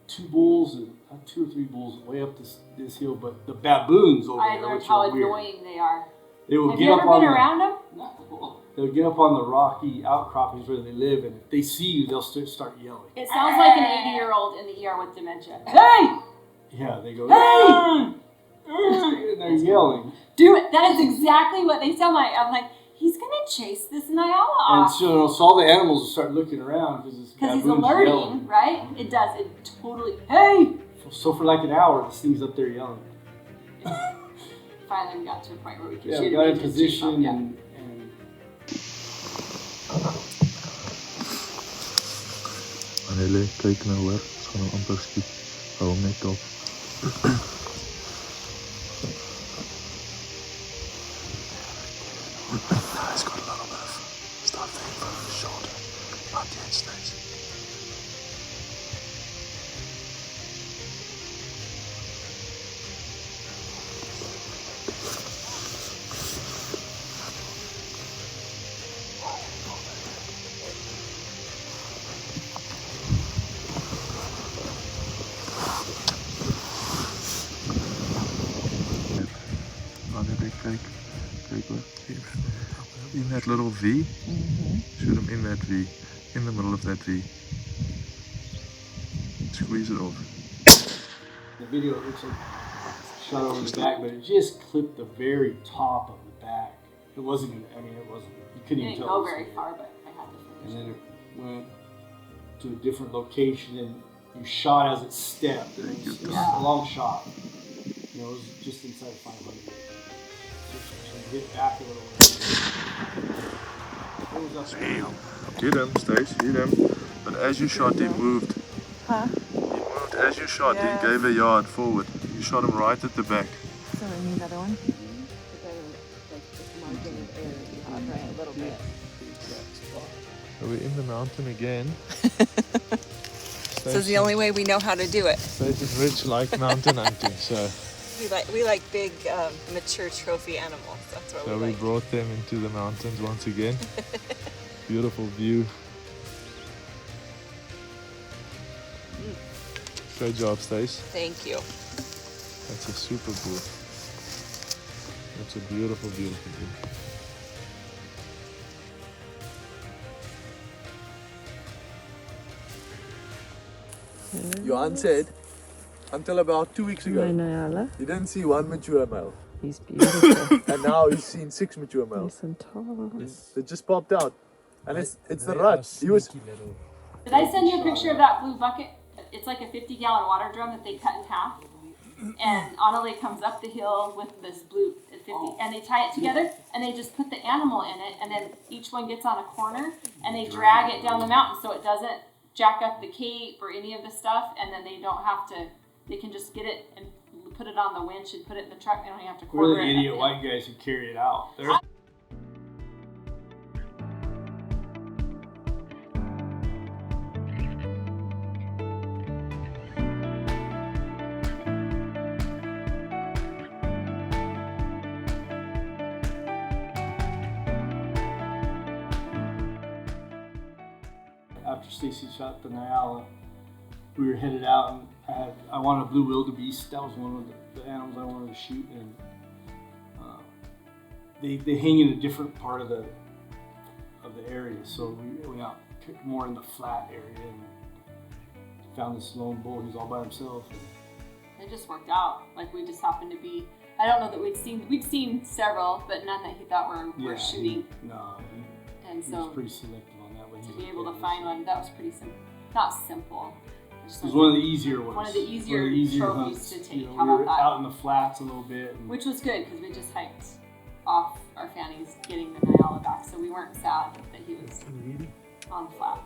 2 bulls and 2 or 3 bulls way up this hill. But the baboons over I there, learned which how are weird, annoying they are. they will Have get you up ever on been around them? No. They'll get up on the rocky outcroppings where they live, and if they see you, they'll start yelling. It sounds like an 80-year-old in the ER with dementia. Hey! Yeah, they go, Hey! and they're yelling. Do it. That is exactly what they sound like. I'm like, he's gonna chase this Nyala And off. so all the animals will start looking around because Because he's alerting, right? It does. It totally. Hey! So for like an hour, this thing's up there yelling. Finally, we got to a point where we could Yeah, shoot we got it. in position Yeah. and Hele, kyk nou hoor, ons gaan hom amper skiet. Hou hom net op. He's got a little bit of stuff there for his shoulder. Not yet, Stacie. Kijk hoor. In that little V. Shoot him in that V. In the middle of that V. Squeeze it off. the video it looks like shot over the back, but it just clipped the very top of the back. It wasn't even, it wasn't, you couldn't It even didn't tell. go it was very there. far, but I had to And finish. then it went to a different location, and you shot as it stepped. It was a long shot. It was just inside 500. Just hit back a little bit. What was up there? Hit him, Stacie, hit him. But as you shot, he moved. Huh? He moved as you shot. Yes. He gave a yard forward. You shot him right at the back. So we need another one? A little bit. So we're in the mountain again. This is the only way we know how to do it. Stacie and Rich like mountain hunting, so We like big, mature trophy animals. That's what we we like. brought them into the mountains once again. Beautiful view. Great job, Stacie. Thank you. That's a super bull. That's a beautiful, beautiful bull. Johan said until about 2 weeks My ago. Nyala. He didn't see one mature male. He's beautiful. And now he's seen 6 mature males. Nice and tall. They just popped out. And it's the They rut. are He was sneaky little. Did I send you a picture of that blue bucket? It's like a 50-gallon water drum that they cut in half. And Annalie comes up the hill with this blue at 50, and they tie it together, and they just put the animal in it, and then each one gets on a corner, and they drag it down the mountain so it doesn't jack up the cape or any of the stuff, and then they don't have to, they can just get it and put it on the winch and put it in the truck. They don't even have to We're quarter the it. idiot white guys who carry it out. After Stacie shot the Nyala, we were headed out, and I wanted a blue wildebeest. That was one of the animals I wanted to shoot, and they hang in a different part of the area. So we went out more in the flat area and found this lone bull. He was all by himself. It just worked out. Like we just happened to be. I don't know that we'd seen several, but none that he thought were shooting. He And was so pretty selective on that one. to be able to find one, that was pretty simple. Not simple. It was one of the easier ones. One of the easier trophies hunts. to take. You know, How we were about that? out in the flats a little bit. And Which was good because we just hiked off our fannies getting the Nyala back, so we weren't sad that he was on flat.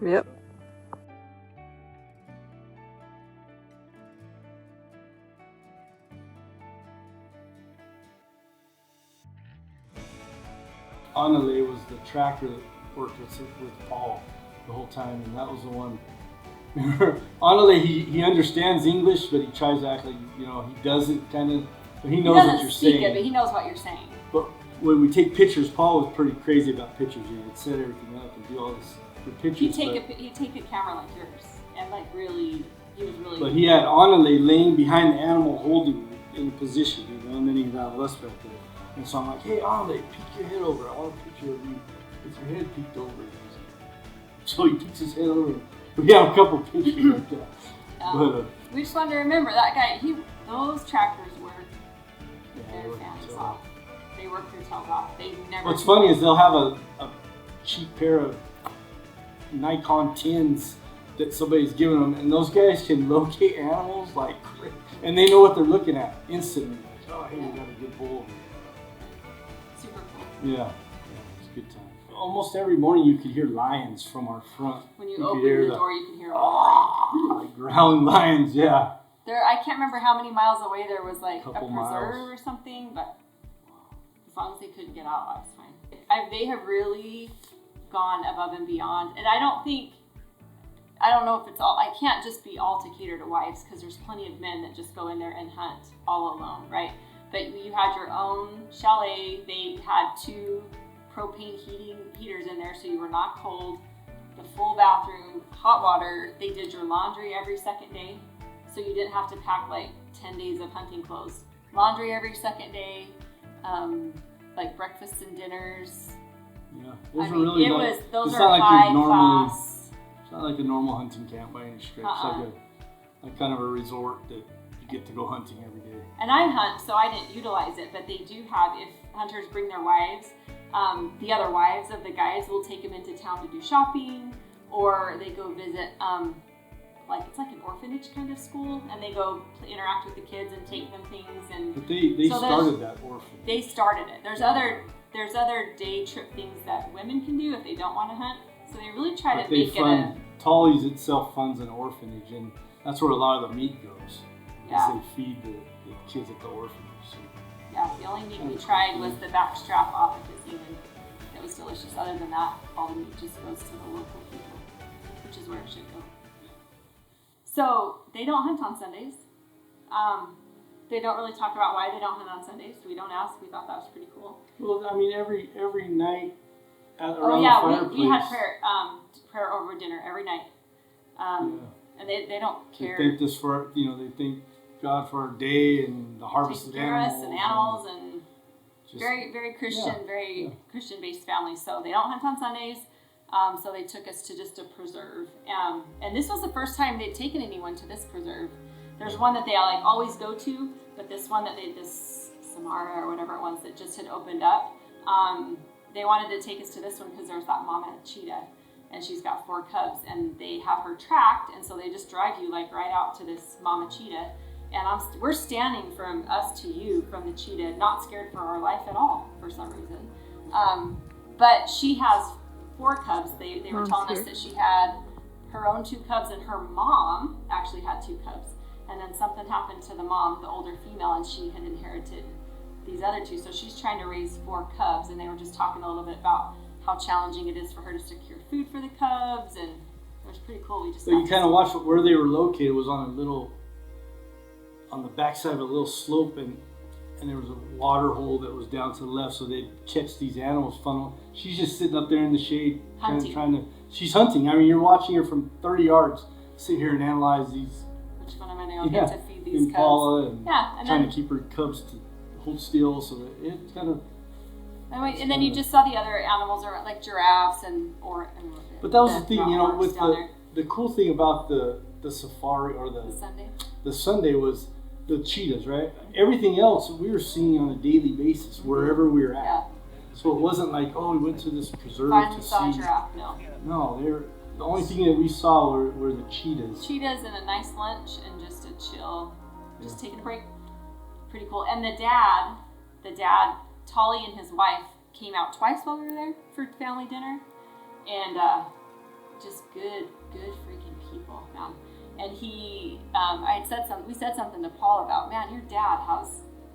Yep. Annalie was the tractor that worked with Paul the whole time, and that was the one. Annalie, he understands English, but he tries to act like, you know, he doesn't kind of, but he knows what you're saying. It, but he knows what you're saying. But when we take pictures, Paul was pretty crazy about pictures. You know, he'd set everything up and do all this for pictures. He'd take a camera like yours and like really, he was really. But he had Annalie laying behind the animal, holding it in a position, you know, and then he'd have us back there. And so I'm like, hey, Annalie, peek your head over. I want a picture of you with your head peeked over. So he peeks his head over. We have a couple pictures like that. But, we just wanted to remember that guy. Those tractors work yeah, their fans off. They work their tails off. They never. What's funny is they'll have a cheap pair of Nikon 10s that somebody's giving them, and those guys can locate animals like crazy. And they know what they're looking at instantly. Like, oh, hey, we got a good bull. Super cool. Yeah, it's a good time. Almost every morning you could hear lions from our front. When you could open hear the door, you can hear them. like growling lions, yeah. I can't remember how many miles away there was like a Couple preserve miles. or something, but as long as they couldn't get out, I was fine. They have really gone above and beyond, and I don't know if it's all. I can't just be all to cater to wives because there's plenty of men that just go in there and hunt all alone, right? But you had your own chalet. They had 2 propane heaters in there, so you were not cold. The full bathroom, hot water. They did your laundry every second day, so you didn't have to pack like 10 days of hunting clothes. Laundry every second day, like breakfasts and dinners. Yeah, Those it's are not like high your normal. class. It's not like a normal hunting camp by any stretch. It's like kind of a resort that you get to go hunting every day. And I hunt, so I didn't utilize it, but they do have, if hunters bring their wives, the other wives of the guys will take them into town to do shopping, or they go visit, it's like an orphanage kind of school, and they go interact with the kids and take them things. And But they started that orphanage. They started it. There's other day trip things that women can do if they don't want to hunt. So they really try to make it a. Tollie's itself funds an orphanage, and that's where a lot of the meat goes. Because Yeah. they feed the kids at the orphanage. So Yeah, the only meat we tried was the back strap off of his eland. It was delicious. Other than that, all the meat just goes to the local people, which is where it should go. So they don't hunt on Sundays. They don't really talk about why they don't hunt on Sundays. We don't ask. We thought that was pretty cool. Well, I mean, every night around Oh yeah, the fireplace. we had prayer over dinner every night. And they don't care. They thank us for, they thank God for our day and the harvest of animals and very, very Christian, Christian-based family. So they don't hunt on Sundays. So they took us to just a preserve. And this was the first time they'd taken anyone to this preserve. There's one that they always go to, but this one that this Samara or whatever it was that just had opened up, they wanted to take us to this one because there's that mama cheetah, and she's got 4 cubs, and they have her tracked, and so they just drive you right out to this mama cheetah, and we're standing from us to you from the cheetah, not scared for our life at all for some reason. But she has 4 cubs. They were telling us that she had her own 2 cubs, and her mom actually had 2 cubs. And then something happened to the mom, the older female, and she had inherited these other 2. So she's trying to raise 4 cubs, and they were just talking a little bit about how challenging it is for her to secure food for the cubs, and it was pretty cool. So you kind of watched where they were located. It was on the backside of a little slope, and there was a water hole that was down to the left, so they'd catch these animals funnel. She's just sitting up there in the shade, she's hunting. I mean, you're watching her from 30 yards, sit here and analyze these. Which one am I going to get to feed these Impala cubs? And trying to keep her cubs to hold still, so that it's kind of. And then you just saw the other animals, or like giraffes But that was the thing, with the cool thing about the safari or the Sunday was the cheetahs, right? Everything else we were seeing on a daily basis wherever we were at. Yeah. So it wasn't like, we went to this preserve Finally to saw see. a giraffe, no. The only thing that we saw were the cheetahs. Cheetahs and a nice lunch and just a chill, just taking a break. Pretty cool. And the dad, Tollie and his wife came out twice while we were there for family dinner, and just good freaking people, man. And we said something to Paul about, man, your dad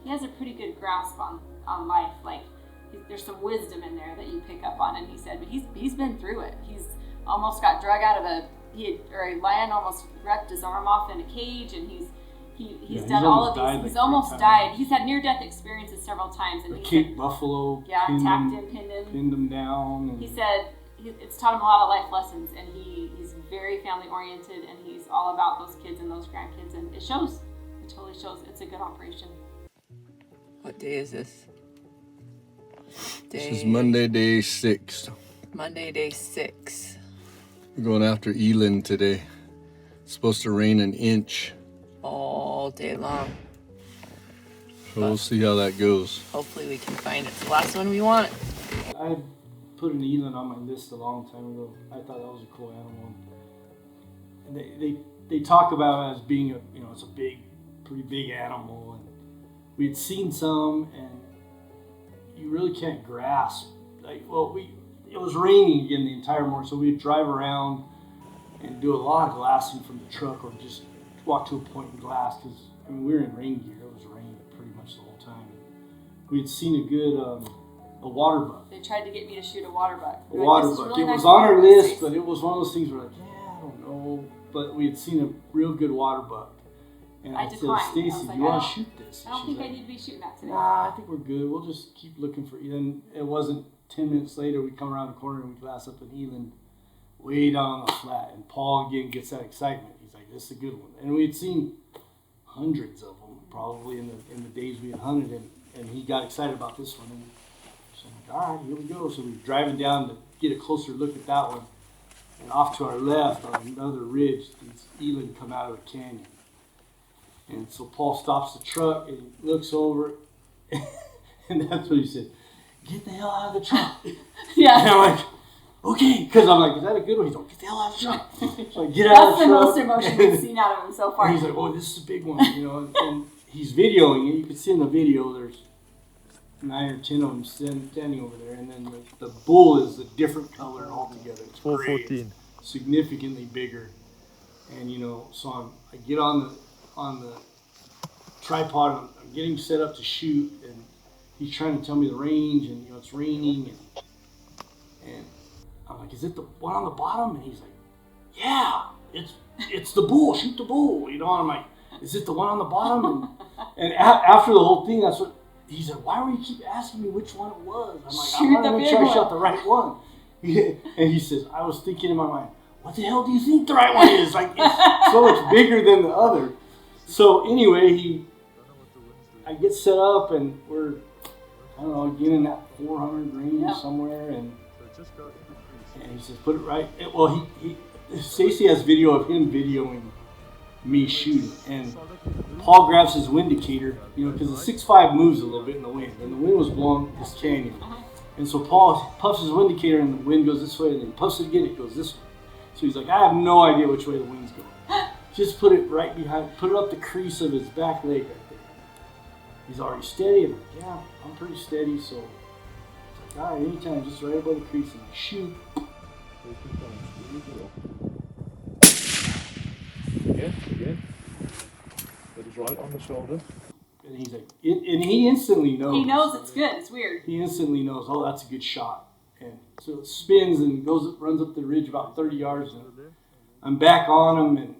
has a pretty good grasp on life. There's some wisdom in there that you pick up on. And he said, but he's been through it. He's almost got drug out of a lion almost wrecked his arm off in a cage, and he's done all of these. He's almost died. He's had near-death experiences several times. And he said, buffalo. Yeah, pinned him down. And he said it's taught him a lot of life lessons, and he's very family-oriented, and he's all about those kids and those grandkids, and it shows. It totally shows. It's a good operation. What day is this? This is Monday, day 6. Monday, day 6. We're going after eland today. It's supposed to rain an inch. All day long. So we'll see how that goes. Hopefully we can find it. It's the last one we want. I had put an eland on my list a long time ago. I thought that was a cool animal. And they talk about it as being it's a pretty big animal, and we had seen some, and you really can't grasp. It was raining again the entire morning, so we'd drive around and do a lot of glassing from the truck, or just walk to a point and glass, because we were in rain gear. It was raining pretty much the whole time. We had seen a good a water buck. They tried to get me to shoot a water buck. A water buck. Really, it was on our list, but it was one of those things where I don't know. But we had seen a real good water buck. And I said, Stacie, do you want to shoot this? I don't think I need to be shooting that today. Nah, I think we're good. We'll just keep looking for eland. It wasn't 10 minutes later, we come around the corner and we glass up an eland way down on the flat. And Paul again gets that excitement. He's like, this is a good one. And we had seen hundreds of them probably in the days we had hunted him. And he got excited about this one. And so I'm like, all right, here we go. So we're driving down to get a closer look at that one. And off to our left on another ridge, these eland come out of a canyon. And so Paul stops the truck and he looks over, and that's what he said, get the hell out of the truck. Yeah. And I'm like, okay, because I'm like, is that a good one? He's like, get the hell out of the truck. So I get out of the truck. That's the most emotion we've seen out of him so far. And he's like, oh, this is a big one, and he's videoing it. You can see in the video there's 9 or 10 of them standing over there, and then the bull is a different color altogether. It's 414. Significantly bigger. And so I get on the tripod. I'm getting set up to shoot, and he's trying to tell me the range, and it's raining, and I'm like, is it the one on the bottom? And he's like, yeah, it's the bull. Shoot the bull. And I'm like, is it the one on the bottom? And after the whole thing, that's what he said. Why would you keep asking me which one it was? I'm like, I want to make sure I shot the right one. And he says, I was thinking in my mind, what the hell do you think the right one is? Like, it's so much bigger than the other. So anyway, I get set up, and we're, I don't know, getting in that 400 range somewhere, and he says, put it right. Well, Stacie has video of him videoing me shooting, and Paul grabs his windicator, because the 6.5 moves a little bit in the wind, and the wind was blowing this canyon. And so Paul puffs his windicator, and the wind goes this way, and then puffs it again, it goes this way. So he's like, I have no idea which way the wind's going. Just put it right behind, put it up the crease of his back leg right there. He's already steady. I'm like, yeah, I'm pretty steady. So it's like, all right, anytime, just right above the crease, and I shoot. Again. That is right on the shoulder. And he's like, and he instantly knows. He knows it's good. It's weird. He instantly knows, oh, that's a good shot. And so it spins and runs up the ridge about 30 yards. And I'm back on him, and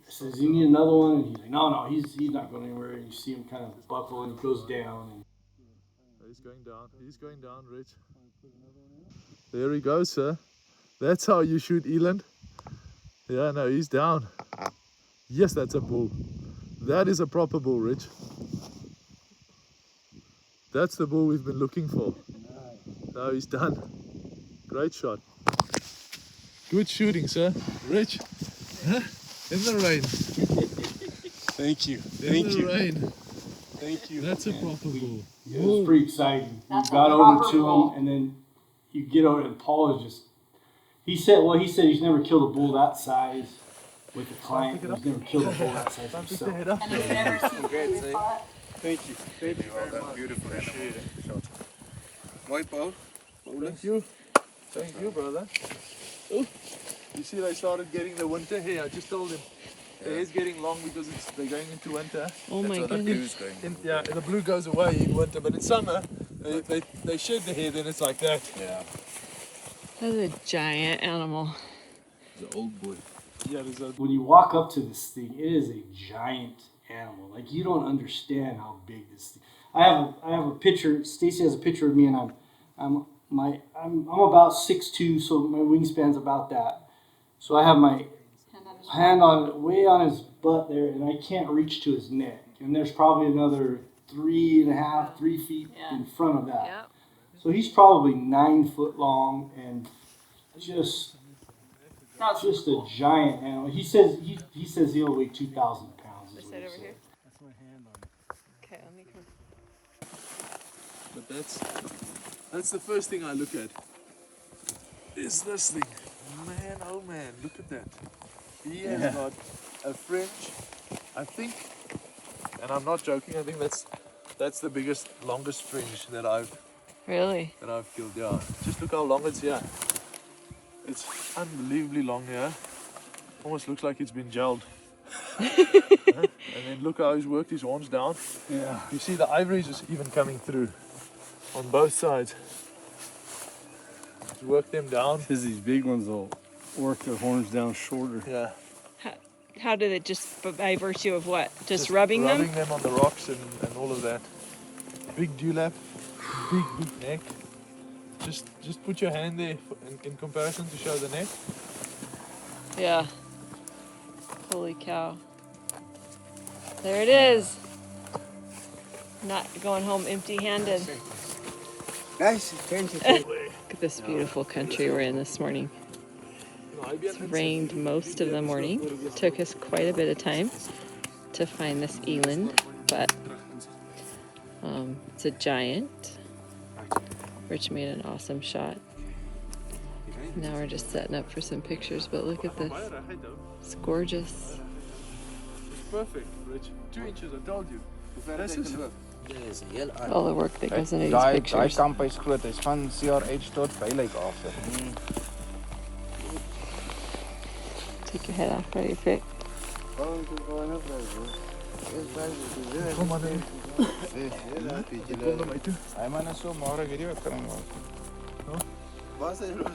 I says, you need another one? And he's like, no, he's not going anywhere. And you see him kind of buckle, and he goes down. And He's going down, Rich. There he goes, sir. That's how you shoot eland. Yeah, no, he's down. Yes, that's a bull. That is a proper bull, Rich. That's the bull we've been looking for. No, he's done. Great shot. Good shooting, sir. Rich, in the rain. Thank you. In the rain. Thank you. That's a proper bull. Yeah, it was pretty exciting. That's You got a over proper to bull. him, and then you get over, and Paul is just, he said he's never killed a bull that size with a client. He's never killed a bull that size himself. And he's never seen a spot. Thank you. Thank you very much. Beautiful shot. White ball. Thank you. Thank you, brother. Oh, you see they started getting the winter hair. I just told him. The hair's getting long because they're going into winter. Oh my goodness. The blue goes away in winter, but in summer, they shed the hair, then it's like that. Yeah. That's a giant animal. The old boy. Yeah, When you walk up to this thing, it is a giant animal. Like, you don't understand how big this thing. I have a picture. Stacie has a picture of me, and I'm about 6'2", so my wingspan's about that. So I have my hand way on his butt there, and I can't reach to his neck. And there's probably another 3 feet in front of that. Yep. So he's probably 9 foot long, and just a giant animal. He says he'll weigh 2,000 pounds. This side over here. That's my hand on it. Okay, let me come. But that's the first thing I look at. Is this thing. Man, oh man, look at that. He has got a fringe, I think, and I'm not joking, I think that's the biggest, longest fringe that I've killed, yeah. Just look how long it's here. It's unbelievably long here. Almost looks like it's been gelled. And then look how he's worked his horns down. Yeah. You see the ivory is just even coming through on both sides. Just work them down. Because these big ones will work their horns down shorter. Yeah. How did it just by virtue of what? Just rubbing them? Rubbing them on the rocks and all of that. Big dewlap, big neck. Just put your hand there in comparison to show the neck. Yeah. Holy cow. There it is. Not going home empty-handed. Nice, thank you. Look at this beautiful country we're in this morning. It's rained most of the morning. It took us quite a bit of time to find this eland, but it's a giant. Rich made an awesome shot. Now we're just setting up for some pictures, but look at this. It's gorgeous. It's perfect, Rich. 2 inches, I told you. This is All the work that goes into these pictures. kamp is groot. Hy's van CRH tot Veilig af. Take your head off, ready, Vic? Kom maar in. Kom naar mij toe. Hij man is zo maar weet je wat kan nou? Wat is er?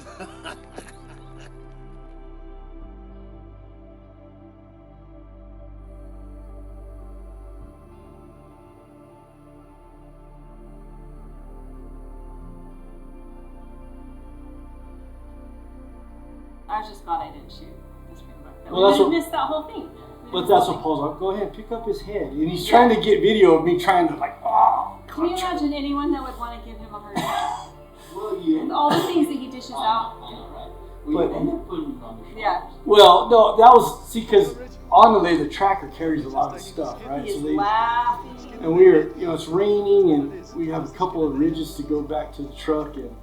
I was just glad I didn't shoot the springbok. Well, that's We what- missed that whole thing. But that's what Paul's like. Go ahead, pick up his head, and he's trying to get video of me trying to like. Oh, Can you imagine anyone that would want to give him a hard time? well, yeah. All the things that he dishes out. I know, right? But- We end up putting it on the shoulders. Yeah. Well, no, that was because on the lay the tracker carries a lot of stuff, right? He is they laughing. and we were, it's raining, and we have a couple of ridges to go back to the truck, and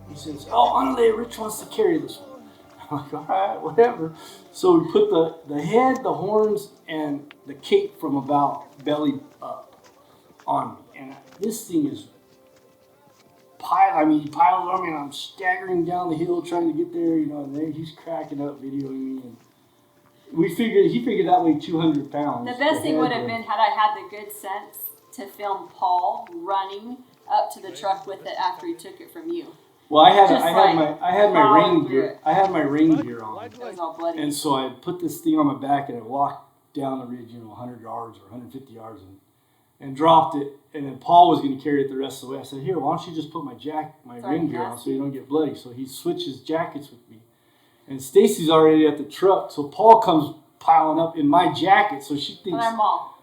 he says, "Oh, on the lay, Rich wants to carry this one." I'm like, "All right, whatever." So we put the head, the horns, and the cape from about belly up on me, and this thing is he piled on me, and I'm staggering down the hill trying to get there, and there he's cracking up, videoing me, and he figured that weighed 200 pounds. The best thing head would have was- been had I had the good sense to film Paul running up to the truck with it after he took it from you. Well, I had Just my plowing rain through gear. it. I had my rain gear on, It was all bloody. and so I put this thing on my back and I walked down the ridge, 100 yards or 150 yards, and dropped it. And then Paul was going to carry it the rest of the way. I said, "Here, why don't you just put my Sorry, rain gear on nasty. so you don't get bloody?" So he switches jackets with me, and Stacie's already at the truck. So Paul comes piling up in my jacket. So she And thinks, I'm all,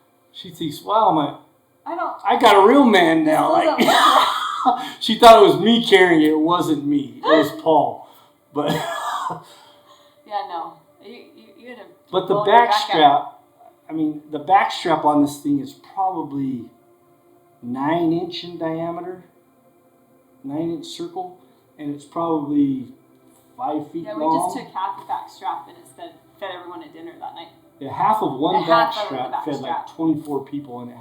"Wow, I I got a real man now." Like, she thought it was me carrying it. It wasn't me. It was Paul. But yeah, no. You would have. but the blown your back back out. strap, the back strap on this thing is probably 9-inch in diameter, 9-inch circle, and it's probably 5 feet Yeah, we long. just took half the back strap and it fed everyone at dinner that night. Yeah, half of one The back half of the strap back fed strap. like 24 people, and it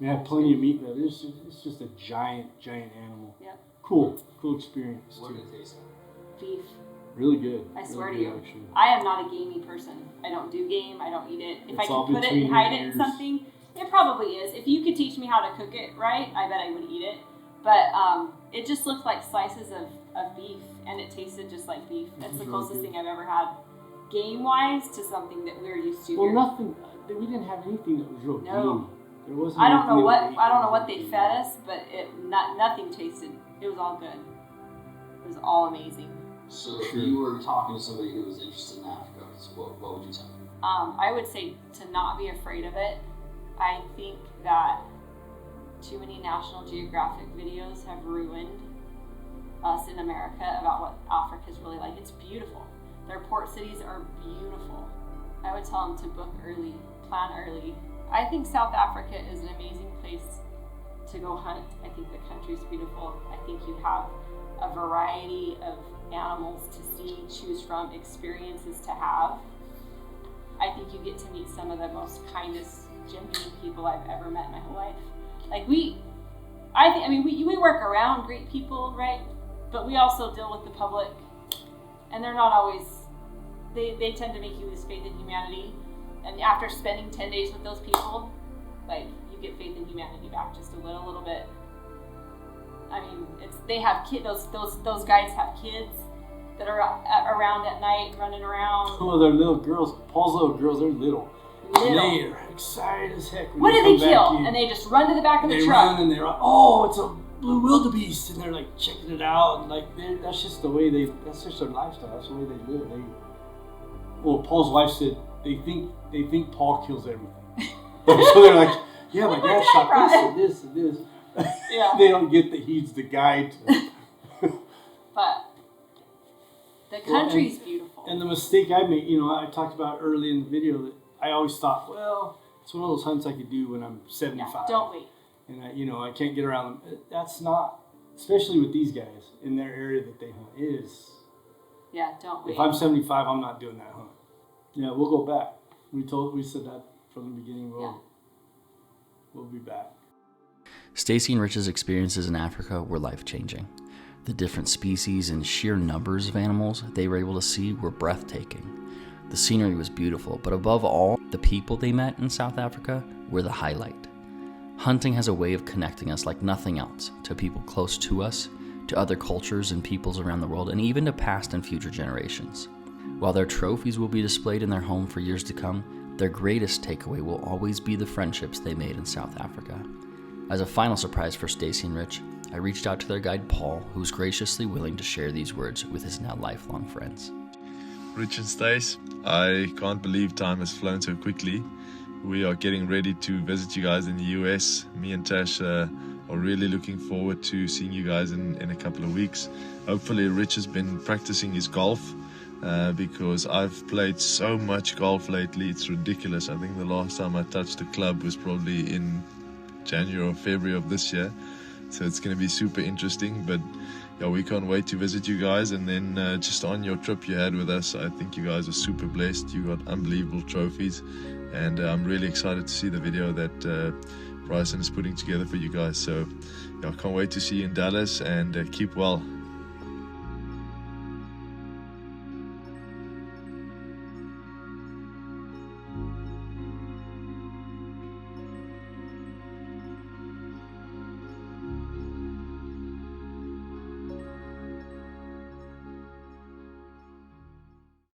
had plenty of meat in it. It's just a giant animal. Yep. Cool experience What too. did it taste like? Beef. Really good. I Really swear to good, you. actually. I am not a gamey person. I don't do game. I don't eat it. If It's I all could put it between and hide your it in ears. something, it probably is. If you could teach me how to cook it right, I bet I would eat it. But it just looked like slices of beef, and it tasted just like beef. That's the Really closest good. thing I've ever had, game-wise, to something that we're used to Well, here. nothing. We didn't have anything that was real No. gamey. There wasn't. I don't know anything what that ate I don't know that what was they gamey. fed us, but nothing tasted. It was all good. It was all amazing. So if you were talking to somebody who was interested in Africa, what would you tell them? I would say to not be afraid of it. I think that too many National Geographic videos have ruined us in America about what Africa's really like. It's beautiful. Their port cities are beautiful. I would tell them to book early, plan early. I think South Africa is an amazing place to go hunt. I think the country's beautiful. I think you have a variety of animals to see, choose from, experiences to have. I think you get to meet some of the most kindest, genuine people I've ever met in my whole life. Like we work around great people, right? But we also deal with the public, and they're not always. They tend to make you lose faith in humanity. And after spending 10 days with those people, like you get faith in humanity back just a little bit. I mean, they have those guys have kids that are around at night running around. Oh, they're little girls. Paul's little girls. They're little. Little. They are excited as heck. What did they come back kill? in. And they just run to the back of the They truck. run and they're like, "Oh, it's a blue wildebeest," and they're like checking it out, and like that's just the way that's just their lifestyle. That's the way they live. Paul's wife said they think Paul kills everything. So they're like, "Yeah, my dad shot this and this." Yeah. They don't get that he's the guy. But the country's beautiful. And the mistake I made, I talked about early in the video that I always thought, well, it's one of those hunts I could do when I'm 75. Yeah, don't wait. And I can't get around them. That's not, especially with these guys in their area that they hunt. It is. Yeah, don't wait. If I'm 75, I'm not doing that hunt. Yeah, we'll go back. We said that from the beginning. We'll be back. Stacie and Rich's experiences in Africa were life-changing. The different species and sheer numbers of animals they were able to see were breathtaking. The scenery was beautiful, but above all, the people they met in South Africa were the highlight. Hunting has a way of connecting us like nothing else, to people close to us, to other cultures and peoples around the world, and even to past and future generations. While their trophies will be displayed in their home for years to come, their greatest takeaway will always be the friendships they made in South Africa. As a final surprise for Stacie and Rich, I reached out to their guide Paul, who was graciously willing to share these words with his now lifelong friends. Rich and Stacie, I can't believe time has flown so quickly. We are getting ready to visit you guys in the US. Me and Tash are really looking forward to seeing you guys in a couple of weeks. Hopefully Rich has been practicing his golf because I've played so much golf lately, it's ridiculous. I think the last time I touched a club was probably in January or February of this year. So it's going to be super interesting, but yeah, we can't wait to visit you guys. And then just on your trip you had with us, I think you guys are super blessed. You got unbelievable trophies, and I'm really excited to see the video that Bryson is putting together for you guys. So yeah, I can't wait to see you in Dallas, and keep well.